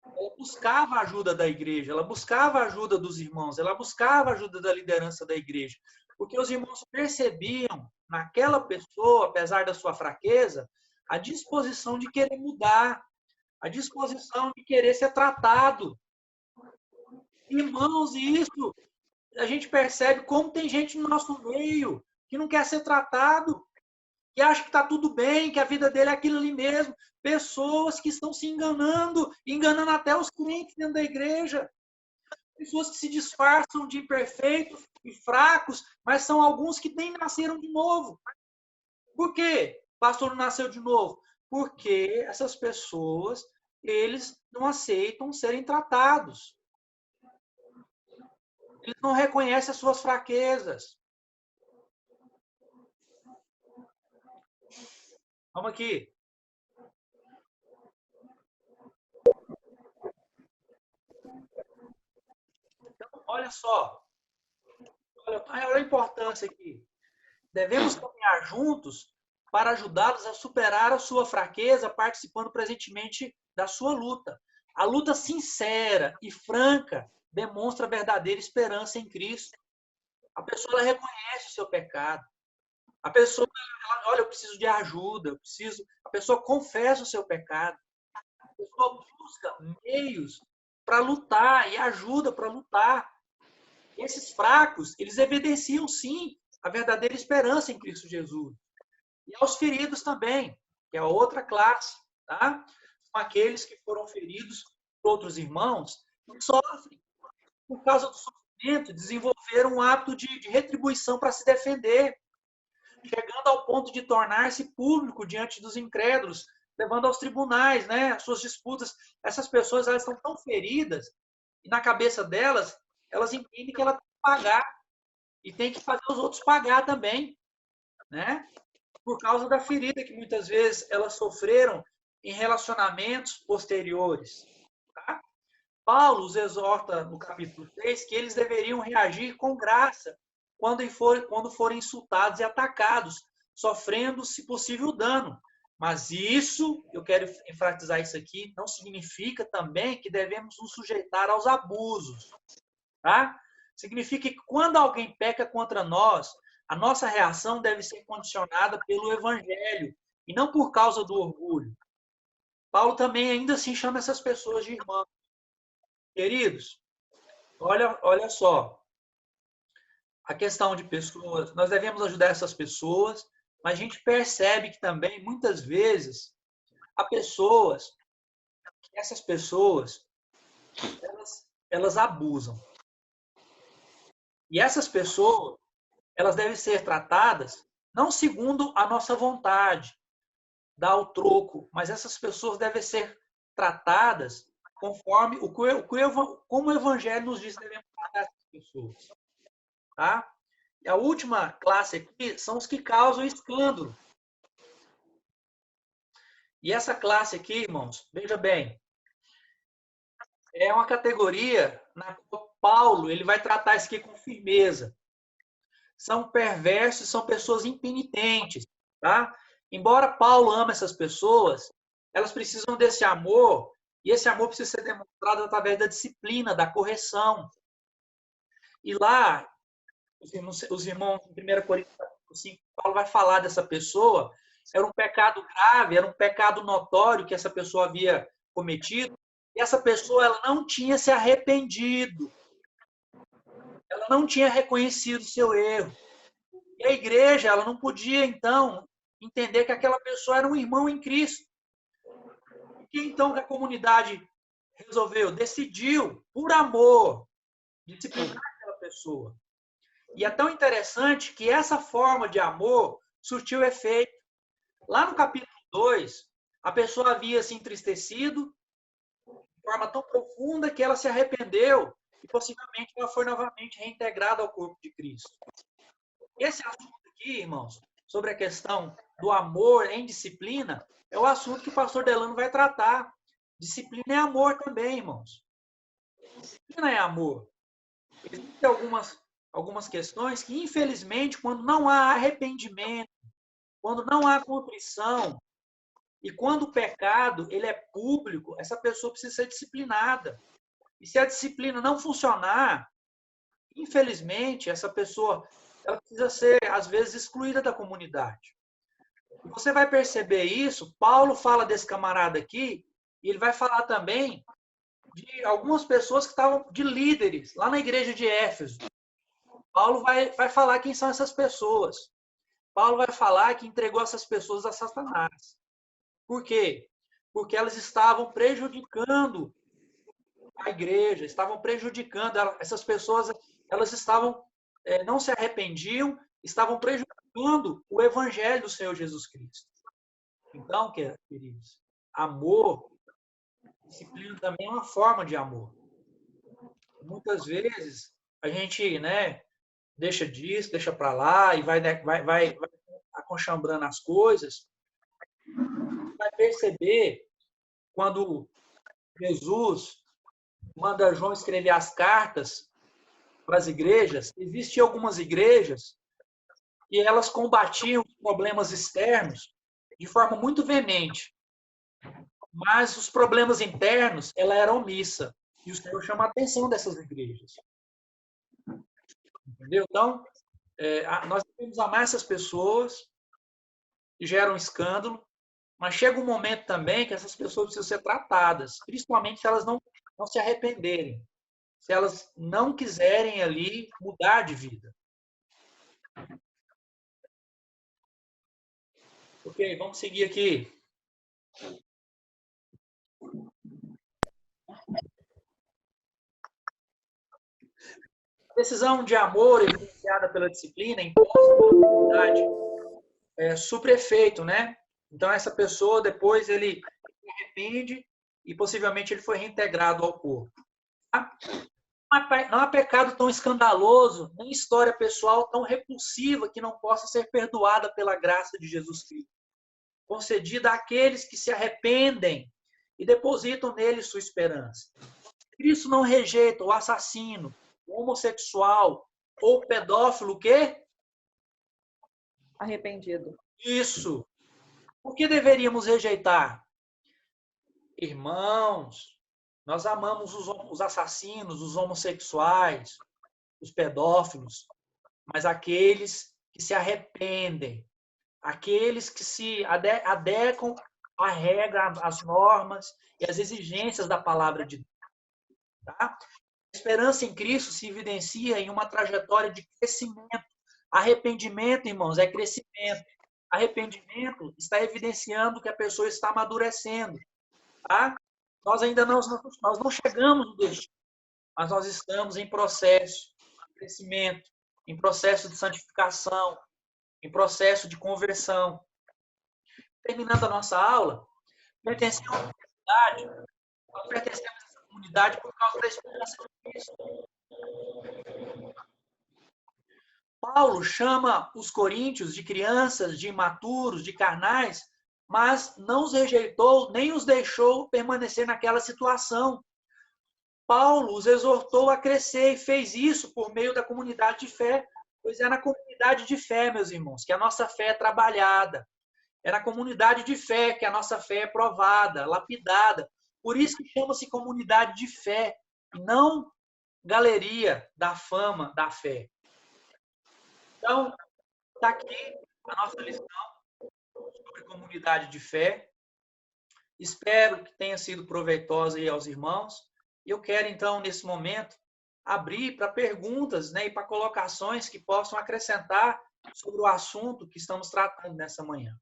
ela buscava a ajuda da igreja, ela buscava a ajuda dos irmãos, ela buscava a ajuda da liderança da igreja. Porque os irmãos percebiam naquela pessoa, apesar da sua fraqueza, a disposição de querer mudar, a disposição de querer ser tratado. Irmãos, isso a gente percebe como tem gente no nosso meio que não quer ser tratado, que acha que está tudo bem, que a vida dele é aquilo ali mesmo. Pessoas que estão se enganando, enganando até os crentes dentro da igreja. Pessoas que se disfarçam de imperfeitos e fracos, mas são alguns que nem nasceram de novo. Por quê? O pastor não nasceu de novo? Porque essas pessoas, eles não aceitam serem tratados. Eles não reconhecem as suas fraquezas. Vamos aqui. Então, olha só. Olha a importância aqui. Devemos caminhar juntos para ajudá-los a superar a sua fraqueza, participando presentemente da sua luta. A luta sincera e franca demonstra a verdadeira esperança em Cristo. A pessoa ela reconhece o seu pecado. A pessoa, olha, eu preciso de ajuda, a pessoa confessa o seu pecado. A pessoa busca meios para lutar e ajuda para lutar. Esses fracos, eles evidenciam, sim, a verdadeira esperança em Cristo Jesus. E aos feridos também, que é a outra classe, tá? São aqueles que foram feridos por outros irmãos que sofrem. Por causa do sofrimento, desenvolveram um hábito de retribuição para se defender, chegando ao ponto de tornar-se público diante dos incrédulos, levando aos tribunais, né, as suas disputas. Essas pessoas elas estão tão feridas, e na cabeça delas, elas entendem que ela tem que pagar, e tem que fazer os outros pagar também, né? Por causa da ferida que muitas vezes elas sofreram em relacionamentos posteriores. Tá? Paulo os exorta no capítulo 3 que eles deveriam reagir com graça quando forem insultados e atacados, sofrendo, se possível, dano. Mas isso, eu quero enfatizar isso aqui, não significa também que devemos nos sujeitar aos abusos. Tá? Significa que quando alguém peca contra nós, a nossa reação deve ser condicionada pelo evangelho e não por causa do orgulho. Paulo também ainda assim chama essas pessoas de irmãos. Queridos, olha só. A questão de pessoas, nós devemos ajudar essas pessoas mas a gente percebe que também, muitas vezes, há pessoas, essas pessoas, elas abusam. E essas pessoas, elas devem ser tratadas não segundo a nossa vontade, dar o troco, mas essas pessoas devem ser tratadas conforme como o Evangelho nos diz que devemos tratar essas pessoas. Tá? E a última classe aqui são os que causam escândalo. E essa classe aqui, irmãos, veja bem, é uma categoria na qual Paulo ele vai tratar isso aqui com firmeza. São perversos, são pessoas impenitentes, tá? Embora Paulo ame essas pessoas, elas precisam desse amor, e esse amor precisa ser demonstrado através da disciplina, da correção. E lá, os irmãos, em 1 Coríntios 5, Paulo vai falar dessa pessoa, era um pecado grave, era um pecado notório que essa pessoa havia cometido, e essa pessoa ela não tinha se arrependido, ela não tinha reconhecido seu erro. E a igreja ela não podia, então, entender que aquela pessoa era um irmão em Cristo. O que então que a comunidade resolveu? Decidiu, por amor, disciplinar aquela pessoa. E é tão interessante que essa forma de amor surtiu efeito. Lá no capítulo 2, a pessoa havia se entristecido de forma tão profunda que ela se arrependeu e possivelmente ela foi novamente reintegrada ao corpo de Cristo. Esse assunto aqui, irmãos, sobre a questão do amor em disciplina, é o assunto que o pastor Delano vai tratar. Disciplina é amor também, irmãos. Disciplina é amor. Existem algumas questões que, infelizmente, quando não há arrependimento, quando não há contrição, e quando o pecado ele é público, essa pessoa precisa ser disciplinada. E se a disciplina não funcionar, infelizmente, essa pessoa ela precisa ser, às vezes, excluída da comunidade. E você vai perceber isso, Paulo fala desse camarada aqui, e ele vai falar também de algumas pessoas que estavam de líderes, lá na igreja de Éfeso. Paulo vai falar quem são essas pessoas. Paulo vai falar que entregou essas pessoas a Satanás. Por quê? Porque elas estavam prejudicando a igreja, estavam prejudicando, essas pessoas, elas estavam, não se arrependiam, estavam prejudicando o evangelho do Senhor Jesus Cristo. Então, queridos, amor, disciplina também é uma forma de amor. Muitas vezes, a gente, deixa disso, deixa para lá, e vai aconchambrando as coisas, vai perceber quando Jesus manda João escrever as cartas para as igrejas, existiam algumas igrejas e elas combatiam os problemas externos de forma muito veemente. Mas os problemas internos, ela era omissa. E o Senhor chama a atenção dessas igrejas. Entendeu? Então, nós devemos amar essas pessoas que geram escândalo, mas chega um momento também que essas pessoas precisam ser tratadas, principalmente se elas não se arrependerem, se elas não quiserem ali mudar de vida. Ok, vamos seguir aqui. A decisão de amor influenciada pela disciplina imposta pela comunidade supre efeito, né? Então, essa pessoa, depois, ele se arrepende e, possivelmente, ele foi reintegrado ao corpo. Tá? Não há pecado tão escandaloso, nem história pessoal tão repulsiva que não possa ser perdoada pela graça de Jesus Cristo, concedida àqueles que se arrependem e depositam nele sua esperança. Cristo não rejeita o assassino, o homossexual ou o pedófilo, o quê? Arrependido. Isso. Por que deveríamos rejeitar? Irmãos, nós amamos os assassinos, os homossexuais, os pedófilos, mas aqueles que se arrependem, aqueles que se adequam à regra, às normas e às exigências da palavra de Deus. Tá? A esperança em Cristo se evidencia em uma trajetória de crescimento. Arrependimento, irmãos, é crescimento. Arrependimento está evidenciando que a pessoa está amadurecendo. Tá? Nós ainda nós não chegamos no destino, mas nós estamos em processo de crescimento, em processo de santificação, em processo de conversão. Terminando a nossa aula, pertencemos a uma comunidade, nós pertencemos a essa comunidade por causa da esperança de Cristo. Paulo chama os coríntios de crianças, de imaturos, de carnais, mas não os rejeitou, nem os deixou permanecer naquela situação. Paulo os exortou a crescer e fez isso por meio da comunidade de fé, pois é na comunidade de fé, meus irmãos, que a nossa fé é trabalhada. É na comunidade de fé que a nossa fé é provada, lapidada. Por isso que chama-se comunidade de fé, e não galeria da fama da fé. Então, está aqui a nossa lição sobre comunidade de fé. Espero que tenha sido proveitosa aí aos irmãos. E eu quero, então, nesse momento, abrir para perguntas, né, e para colocações que possam acrescentar sobre o assunto que estamos tratando nessa manhã.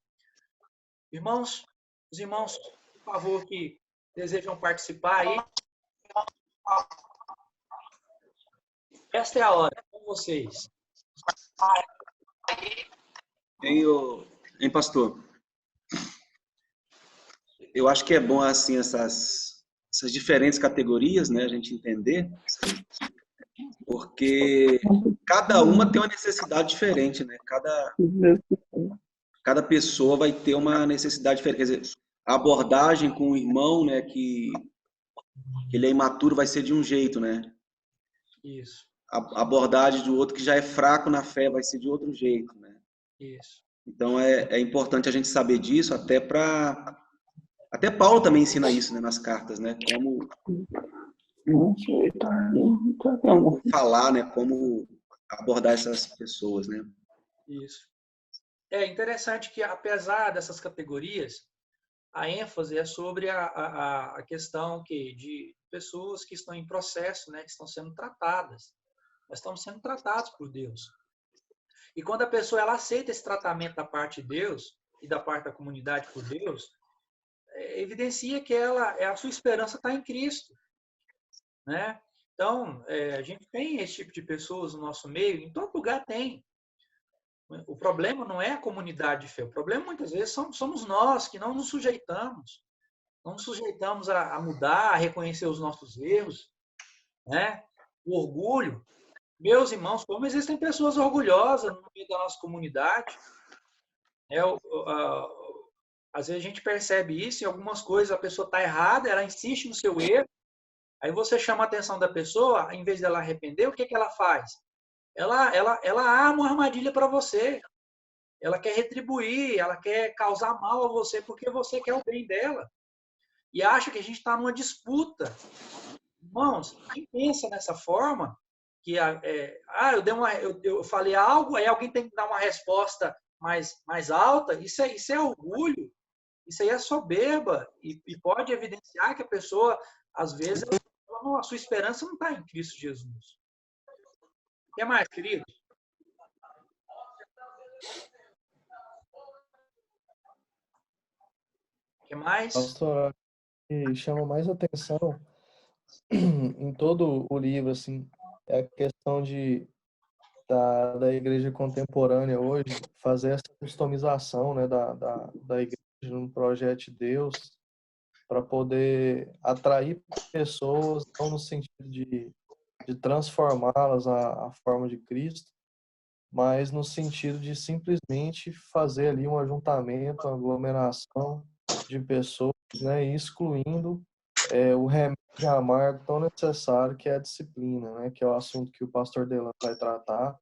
Irmãos, os irmãos, por favor, que desejam participar aí. Esta é a hora, com vocês. Hein, pastor? Eu acho que é bom, assim, essas diferentes categorias, né, a gente entender, porque cada uma tem uma necessidade diferente, né? Cada pessoa vai ter uma necessidade diferente. Quer dizer, a abordagem com o irmão, né, que ele é imaturo, vai ser de um jeito, né? Isso. A abordagem do outro que já é fraco na fé vai ser de outro jeito, né? Isso. Então é importante a gente saber disso, até Paulo também ensina isso, né, nas cartas, né? Como falar, né? Como abordar essas pessoas, né? Isso. É interessante que, apesar dessas categorias, a ênfase é sobre a questão de pessoas que estão em processo, né, que estão sendo tratadas. Nós estamos sendo tratados por Deus. E quando a pessoa ela aceita esse tratamento da parte de Deus e da parte da comunidade por Deus, evidencia que a sua esperança está em Cristo, né? Então, a gente tem esse tipo de pessoas no nosso meio, em todo lugar tem. O problema não é a comunidade de fé, o problema muitas vezes somos nós que não nos sujeitamos. Não nos sujeitamos a mudar, a reconhecer os nossos erros, né? O orgulho. Meus irmãos, como existem pessoas orgulhosas no meio da nossa comunidade. Às vezes a gente percebe isso em algumas coisas, a pessoa está errada, ela insiste no seu erro, aí você chama a atenção da pessoa, em vez dela arrepender, o que ela faz? Ela arma uma armadilha para você. Ela quer retribuir, ela quer causar mal a você porque você quer o bem dela. E acha que a gente está numa disputa. Irmãos, quem pensa dessa forma, que eu falei algo, aí alguém tem que dar uma resposta mais alta, isso é orgulho, isso aí é soberba, e pode evidenciar que a pessoa, às vezes, a sua esperança não está em Cristo Jesus. O que mais, querido? O que mais? Pastor, que chama mais atenção em todo o livro, assim, é a questão da igreja contemporânea hoje fazer essa customização, né, da igreja no projeto de Deus para poder atrair pessoas, não no sentido de transformá-las à forma de Cristo, mas no sentido de simplesmente fazer ali um ajuntamento, uma aglomeração de pessoas, né, excluindo o remédio amargo tão necessário que é a disciplina, né, que é o assunto que o pastor Delan vai tratar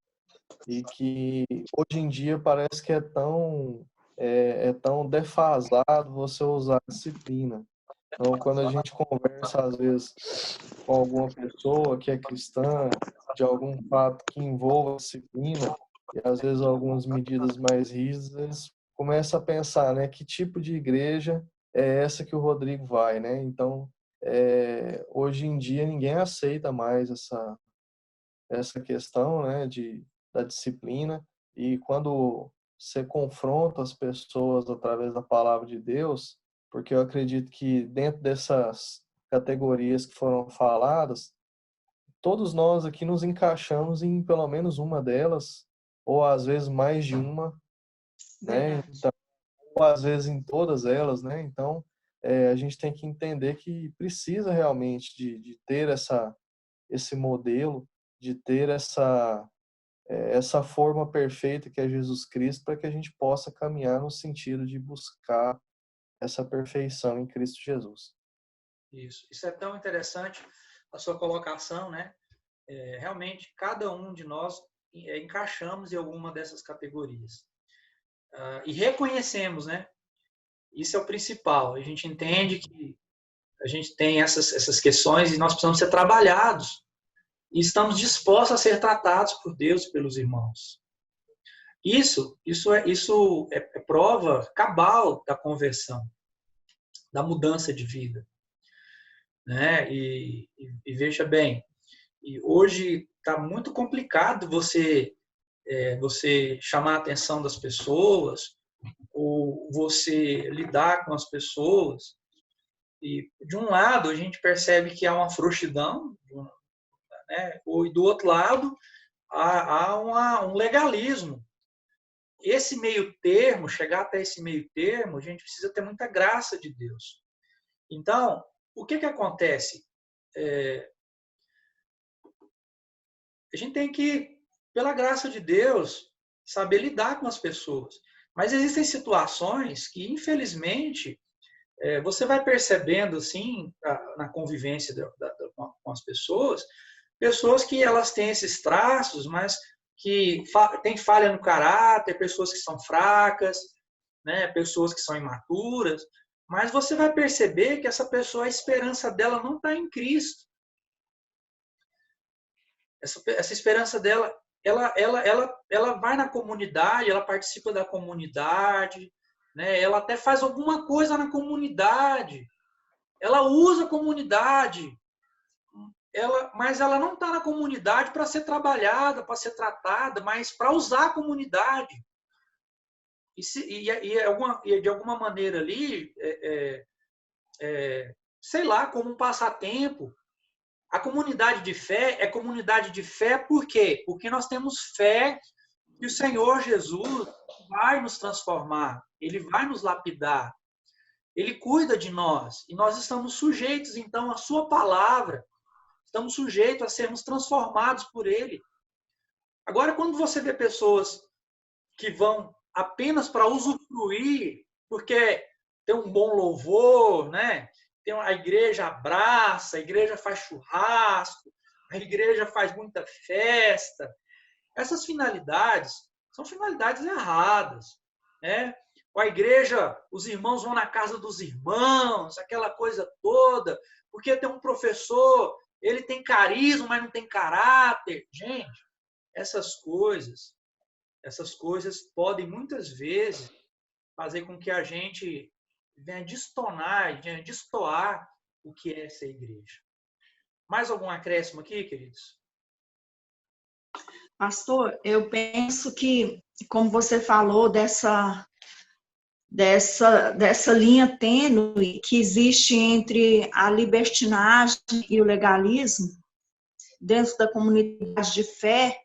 e que hoje em dia parece que é tão defasado você usar a disciplina. Então, quando a gente conversa, às vezes, com alguma pessoa que é cristã, de algum fato que envolva a disciplina, e às vezes algumas medidas mais rígidas, começa a pensar, né, que tipo de igreja é essa que o Rodrigo vai, né? Então, hoje em dia ninguém aceita mais essa questão, né, da disciplina, e quando você confronta as pessoas através da palavra de Deus, porque eu acredito que dentro dessas categorias que foram faladas, todos nós aqui nos encaixamos em pelo menos uma delas, ou às vezes mais de uma, né? Então, ou às vezes em todas elas, né? Então, a gente tem que entender que precisa realmente de ter esse modelo, de ter essa forma perfeita que é Jesus Cristo, para que a gente possa caminhar no sentido de buscar essa perfeição em Cristo Jesus. Isso é tão interessante a sua colocação, né? Realmente, cada um de nós encaixamos em alguma dessas categorias. E reconhecemos, né? Isso é o principal. A gente entende que a gente tem essas questões e nós precisamos ser trabalhados. E estamos dispostos a ser tratados por Deus e pelos irmãos. Isso é prova cabal da conversão, da mudança de vida. Né? E veja bem, hoje está muito complicado você chamar a atenção das pessoas ou você lidar com as pessoas. E, de um lado, a gente percebe que há uma frouxidão, né? E do outro lado, há um legalismo. Esse meio termo, chegar até esse meio termo, a gente precisa ter muita graça de Deus. Então, o que acontece? A gente tem que, pela graça de Deus, saber lidar com as pessoas. Mas existem situações que, infelizmente, você vai percebendo, assim, na convivência com as pessoas que elas têm esses traços, mas que têm falha no caráter, pessoas que são fracas, né, pessoas que são imaturas, mas você vai perceber que essa pessoa, a esperança dela não está em Cristo. Essa esperança dela, ela vai na comunidade, ela participa da comunidade, né, ela até faz alguma coisa na comunidade, ela usa a comunidade, mas ela não está na comunidade para ser trabalhada, para ser tratada, mas para usar a comunidade. E de alguma maneira ali, sei lá, como um passatempo. A comunidade de fé é comunidade de fé por quê? Porque nós temos fé que o Senhor Jesus vai nos transformar, Ele vai nos lapidar, Ele cuida de nós, e nós estamos sujeitos, então, à sua palavra, estamos sujeitos a sermos transformados por Ele. Agora, quando você vê pessoas que vão apenas para usufruir, porque tem um bom louvor, né? A igreja abraça, a igreja faz churrasco, a igreja faz muita festa. Essas finalidades são finalidades erradas, né? A igreja, os irmãos vão na casa dos irmãos, aquela coisa toda, porque tem um professor, ele tem carisma, mas não tem caráter. Gente, essas coisas podem muitas vezes fazer com que a gente venha destoar o que é essa igreja. Mais algum acréscimo aqui, queridos? Pastor, eu penso que, como você falou, dessa linha tênue que existe entre a libertinagem e o legalismo dentro da comunidade de fé,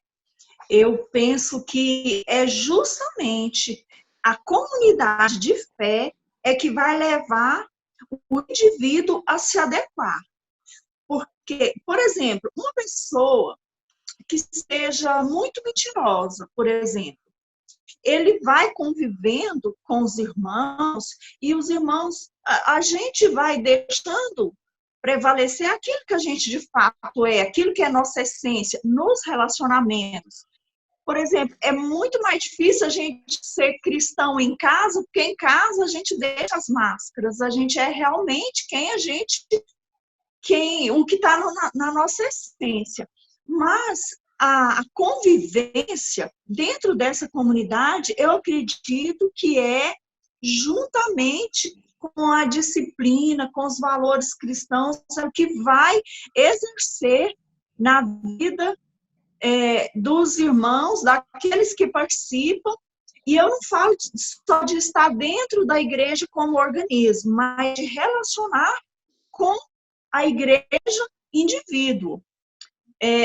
eu penso que é justamente a comunidade de fé é que vai levar o indivíduo a se adequar. Porque, por exemplo, uma pessoa que seja muito mentirosa, por exemplo, ele vai convivendo com os irmãos e os irmãos, a gente vai deixando prevalecer aquilo que a gente de fato é, aquilo que é nossa essência nos relacionamentos. Por exemplo, é muito mais difícil a gente ser cristão em casa, porque em casa a gente deixa as máscaras, a gente é realmente o que está na nossa essência. Mas a convivência dentro dessa comunidade, eu acredito que é juntamente com a disciplina, com os valores cristãos, é o que vai exercer na vida dos irmãos, daqueles que participam, E eu não falo só de estar dentro da igreja como organismo, mas de relacionar com a igreja indivíduo.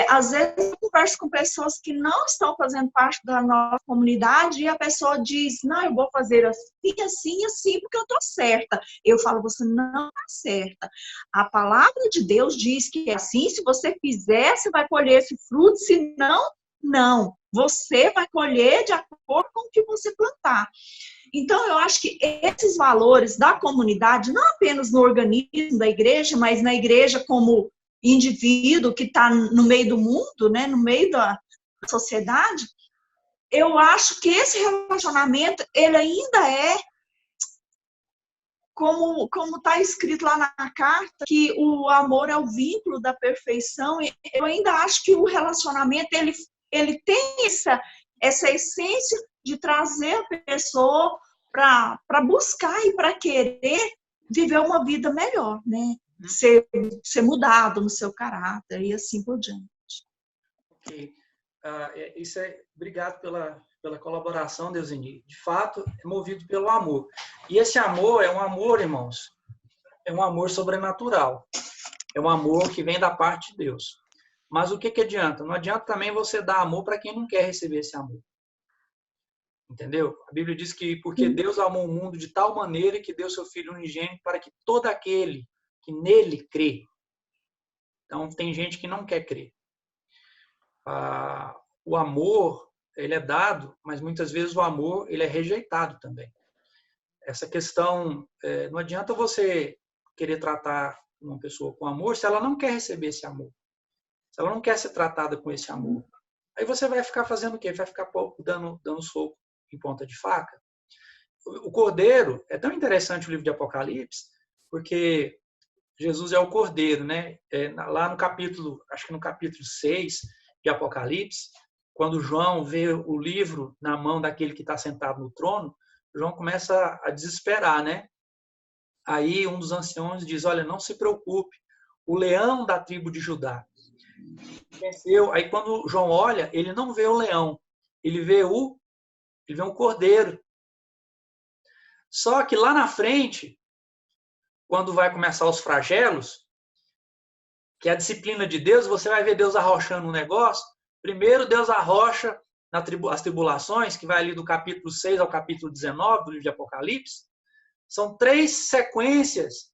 Às vezes eu converso com pessoas que não estão fazendo parte da nossa comunidade e a pessoa diz, não, eu vou fazer assim, assim, assim, porque eu estou certa. Eu falo, você não está certa. A palavra de Deus diz que é assim, se você fizer, você vai colher esse fruto, se não, não. Você vai colher de acordo com o que você plantar. Então, eu acho que esses valores da comunidade, não apenas no organismo da igreja, mas na igreja como indivíduo que está no meio do mundo, né, no meio da sociedade, eu acho que esse relacionamento, ele ainda é, como está escrito lá na carta, que o amor é o vínculo da perfeição, eu ainda acho que o relacionamento, ele tem essa essência de trazer a pessoa para buscar e para querer viver uma vida melhor, né? Ser mudado no seu caráter e assim por diante. Ok. Obrigado pela colaboração, Deuseni. De fato, é movido pelo amor. E esse amor é um amor, irmãos, é um amor sobrenatural. É um amor que vem da parte de Deus. Mas o que adianta? Não adianta também você dar amor para quem não quer receber esse amor. Entendeu? A Bíblia diz que porque Deus amou o mundo de tal maneira que deu seu Filho unigênito para que todo aquele que nele crê. Então, tem gente que não quer crer. O amor, ele é dado, mas muitas vezes o amor, ele é rejeitado também. Essa questão, não adianta você querer tratar uma pessoa com amor se ela não quer receber esse amor. Se ela não quer ser tratada com esse amor. Aí você vai ficar fazendo o quê? Vai ficar dando soco em ponta de faca? O Cordeiro, é tão interessante o livro de Apocalipse, porque Jesus é o Cordeiro, né? Lá no capítulo, acho que no capítulo 6 de Apocalipse, quando João vê o livro na mão daquele que está sentado no trono, João começa a desesperar, né? Aí um dos anciões diz, olha, não se preocupe, o leão da tribo de Judá venceu. Aí quando João olha, ele não vê o leão, ele vê um cordeiro. Só que lá na frente, quando vai começar os flagelos, que é a disciplina de Deus, você vai ver Deus arrochando um negócio. Primeiro Deus arrocha as tribulações, que vai ali do capítulo 6 ao capítulo 19 do livro de Apocalipse. São 3 sequências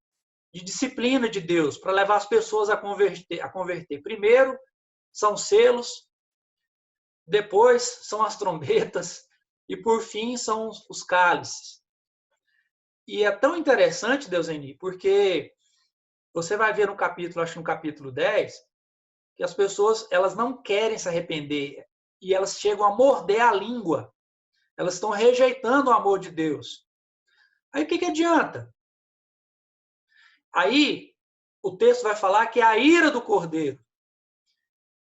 de disciplina de Deus para levar as pessoas a converter. Primeiro são selos, depois são as trombetas e por fim são os cálices. E é tão interessante, Deuseni, porque você vai ver no capítulo, acho que no capítulo 10, que as pessoas elas não querem se arrepender e elas chegam a morder a língua. Elas estão rejeitando o amor de Deus. Aí o que adianta? Aí o texto vai falar que é a ira do Cordeiro.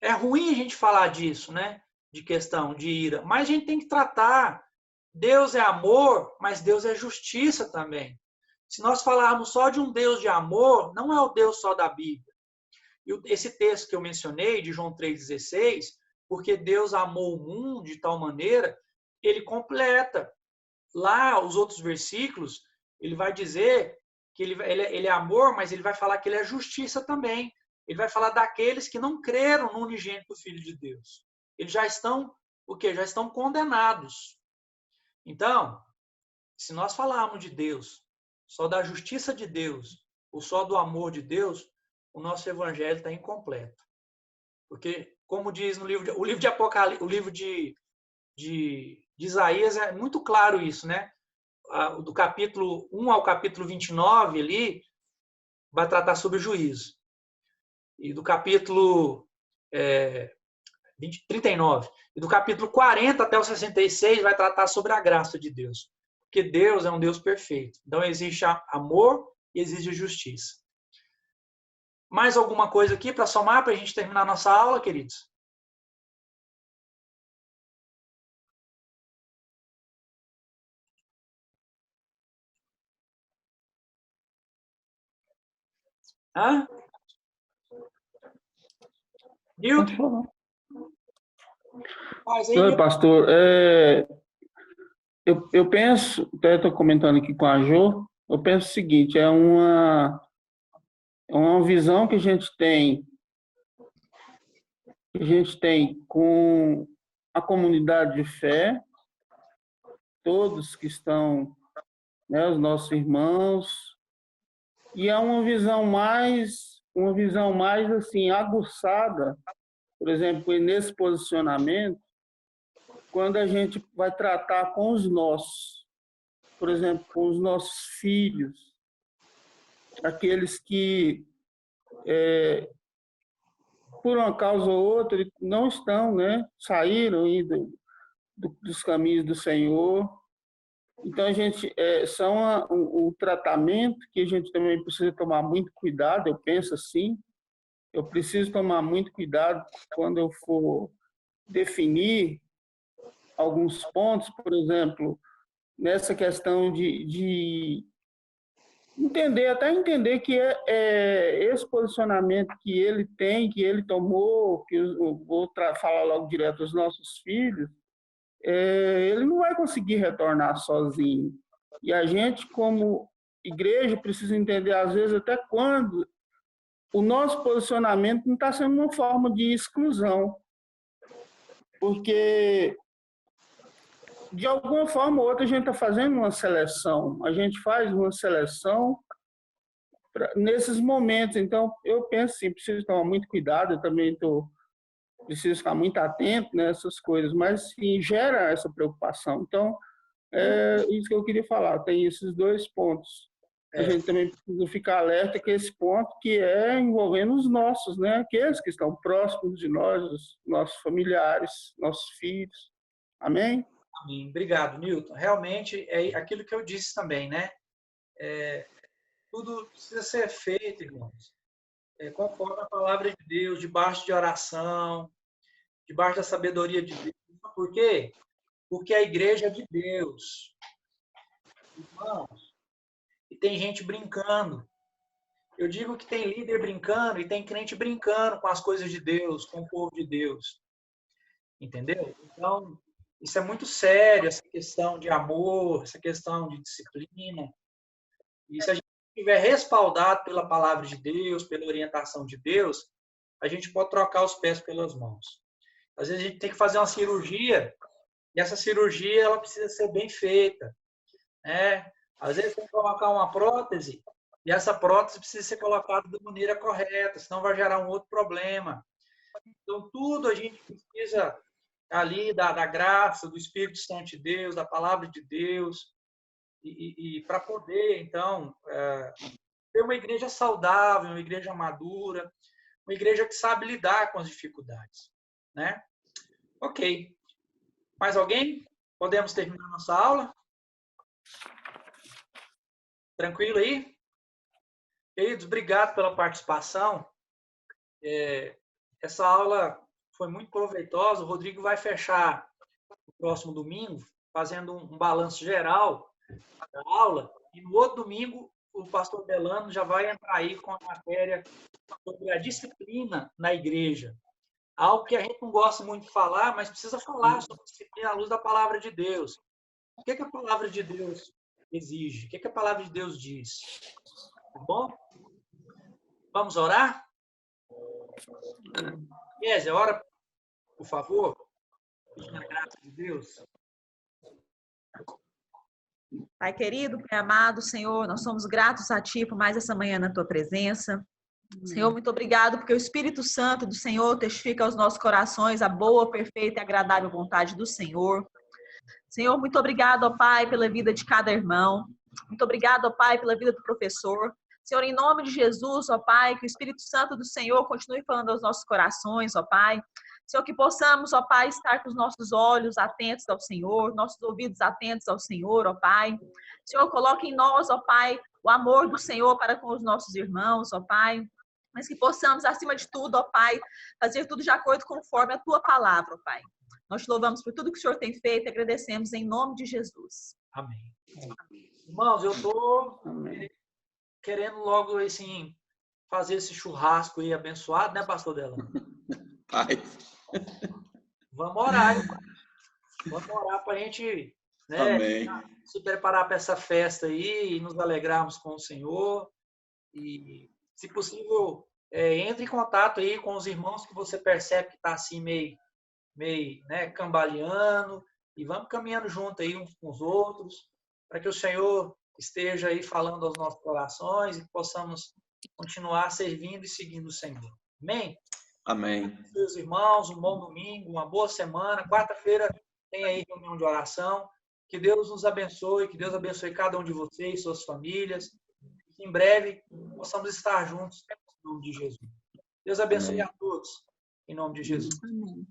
É ruim a gente falar disso, né? De questão de ira. Mas a gente tem que tratar. Deus é amor, mas Deus é justiça também. Se nós falarmos só de um Deus de amor, não é o Deus só da Bíblia. E esse texto que eu mencionei, de João 3,16, porque Deus amou o mundo de tal maneira, ele completa. Lá, os outros versículos, ele vai dizer que ele é amor, mas ele vai falar que ele é justiça também. Ele vai falar daqueles que não creram no unigênito do Filho de Deus. Eles já estão, o quê? Já estão condenados. Então, se nós falarmos de Deus, só da justiça de Deus, ou só do amor de Deus, o nosso evangelho está incompleto. Porque, como diz no livro, o livro de Apocalipse, o livro de Isaías é muito claro isso, né? Do capítulo 1 ao capítulo 29 ali, vai tratar sobre o juízo. E do capítulo 39, e do capítulo 40 até o 66 vai tratar sobre a graça de Deus. Porque Deus é um Deus perfeito. Então existe amor e existe justiça. Mais alguma coisa aqui para somar, para a gente terminar a nossa aula, queridos? Hã? Pode falar. Mas aí, Oi, pastor. eu penso, até estou comentando aqui com a Jo, eu penso o seguinte, é uma visão que a gente tem com a comunidade de fé, todos que estão, né, os nossos irmãos, e é uma visão mais assim aguçada, por exemplo, nesse posicionamento, quando a gente vai tratar com os nossos, por exemplo, com os nossos filhos, aqueles que por uma causa ou outra não estão, né, saíram aí dos caminhos do Senhor. Então, a gente, um tratamento que a gente também precisa tomar muito cuidado, eu penso assim, eu preciso tomar muito cuidado quando eu for definir alguns pontos, por exemplo, nessa questão de entender que esse posicionamento que ele tem, que ele tomou, que eu vou falar logo direto aos nossos filhos, ele não vai conseguir retornar sozinho. E a gente, como igreja, precisa entender, às vezes, até quando o nosso posicionamento não está sendo uma forma de exclusão. Porque, de alguma forma ou outra, a gente está fazendo uma seleção. A gente faz uma seleção nesses momentos. Então, eu penso assim, preciso tomar muito cuidado, eu também preciso ficar muito atento nessas coisas, mas sim, gera essa preocupação. Então, é isso que eu queria falar, tem esses dois pontos. A gente também precisa ficar alerta que esse ponto que é envolvendo os nossos, né? Aqueles que estão próximos de nós, os nossos familiares, nossos filhos. Amém? Amém. Obrigado, Newton. Realmente é aquilo que eu disse também, né? Tudo precisa ser feito, irmãos, conforme a palavra de Deus, debaixo de oração, debaixo da sabedoria de Deus. Por quê? Porque a igreja é de Deus. Irmãos, e tem gente brincando. Eu digo que tem líder brincando e tem crente brincando com as coisas de Deus, com o povo de Deus. Entendeu? Então, isso é muito sério, essa questão de amor, essa questão de disciplina. E se a gente estiver respaldado pela palavra de Deus, pela orientação de Deus, a gente pode trocar os pés pelas mãos. Às vezes a gente tem que fazer uma cirurgia, e essa cirurgia ela precisa ser bem feita, né? Às vezes tem que colocar uma prótese, e essa prótese precisa ser colocada da maneira correta, senão vai gerar um outro problema. Então, tudo a gente precisa ali da graça, do Espírito Santo de Deus, da palavra de Deus, e para poder, então, ter uma igreja saudável, uma igreja madura, uma igreja que sabe lidar com as dificuldades, né? Ok. Mais alguém? Podemos terminar nossa aula? Tranquilo aí? Queridos, obrigado pela participação. Essa aula foi muito proveitosa. O Rodrigo vai fechar no próximo domingo, fazendo um balanço geral da aula. E no outro domingo, o pastor Delano já vai entrar aí com a matéria sobre a disciplina na igreja. Algo que a gente não gosta muito de falar, mas precisa falar sobre disciplina à luz da palavra de Deus. O que a palavra de Deus exige? O que a palavra de Deus diz? Tá bom? Vamos orar? Kézia, ora, por favor. Pedindo a graça de Deus. Pai querido, Pai amado, Senhor, nós somos gratos a Ti por mais essa manhã na Tua presença. Senhor, muito obrigado, porque o Espírito Santo do Senhor testifica aos nossos corações a boa, perfeita e agradável vontade do Senhor. Senhor, muito obrigado, ó Pai, pela vida de cada irmão. Muito obrigado, ó Pai, pela vida do professor. Senhor, em nome de Jesus, ó Pai, que o Espírito Santo do Senhor continue falando aos nossos corações, ó Pai. Senhor, que possamos, ó Pai, estar com os nossos olhos atentos ao Senhor, nossos ouvidos atentos ao Senhor, ó Pai. Senhor, coloque em nós, ó Pai, o amor do Senhor para com os nossos irmãos, ó Pai. Mas que possamos, acima de tudo, ó Pai, fazer tudo de acordo conforme a Tua palavra, ó Pai. Nós te louvamos por tudo que o Senhor tem feito e agradecemos em nome de Jesus. Amém. Irmãos, eu estou querendo logo, assim, fazer esse churrasco aí abençoado, né, pastor Delano? Pai. Vamos orar, irmão. Vamos orar para a gente né? Amém. Se preparar para essa festa aí e nos alegrarmos com o Senhor. E, se possível, entre em contato aí com os irmãos que você percebe que está assim meio né, cambaleando, e vamos caminhando junto aí uns com os outros, para que o Senhor esteja aí falando aos nossos corações e que possamos continuar servindo e seguindo o Senhor. Amém? Amém. Meus irmãos, um bom domingo, uma boa semana. Quarta-feira tem aí reunião de oração. Que Deus nos abençoe, que Deus abençoe cada um de vocês, suas famílias. Que em breve possamos estar juntos em nome de Jesus. Deus abençoe a todos em nome de Jesus. Amém.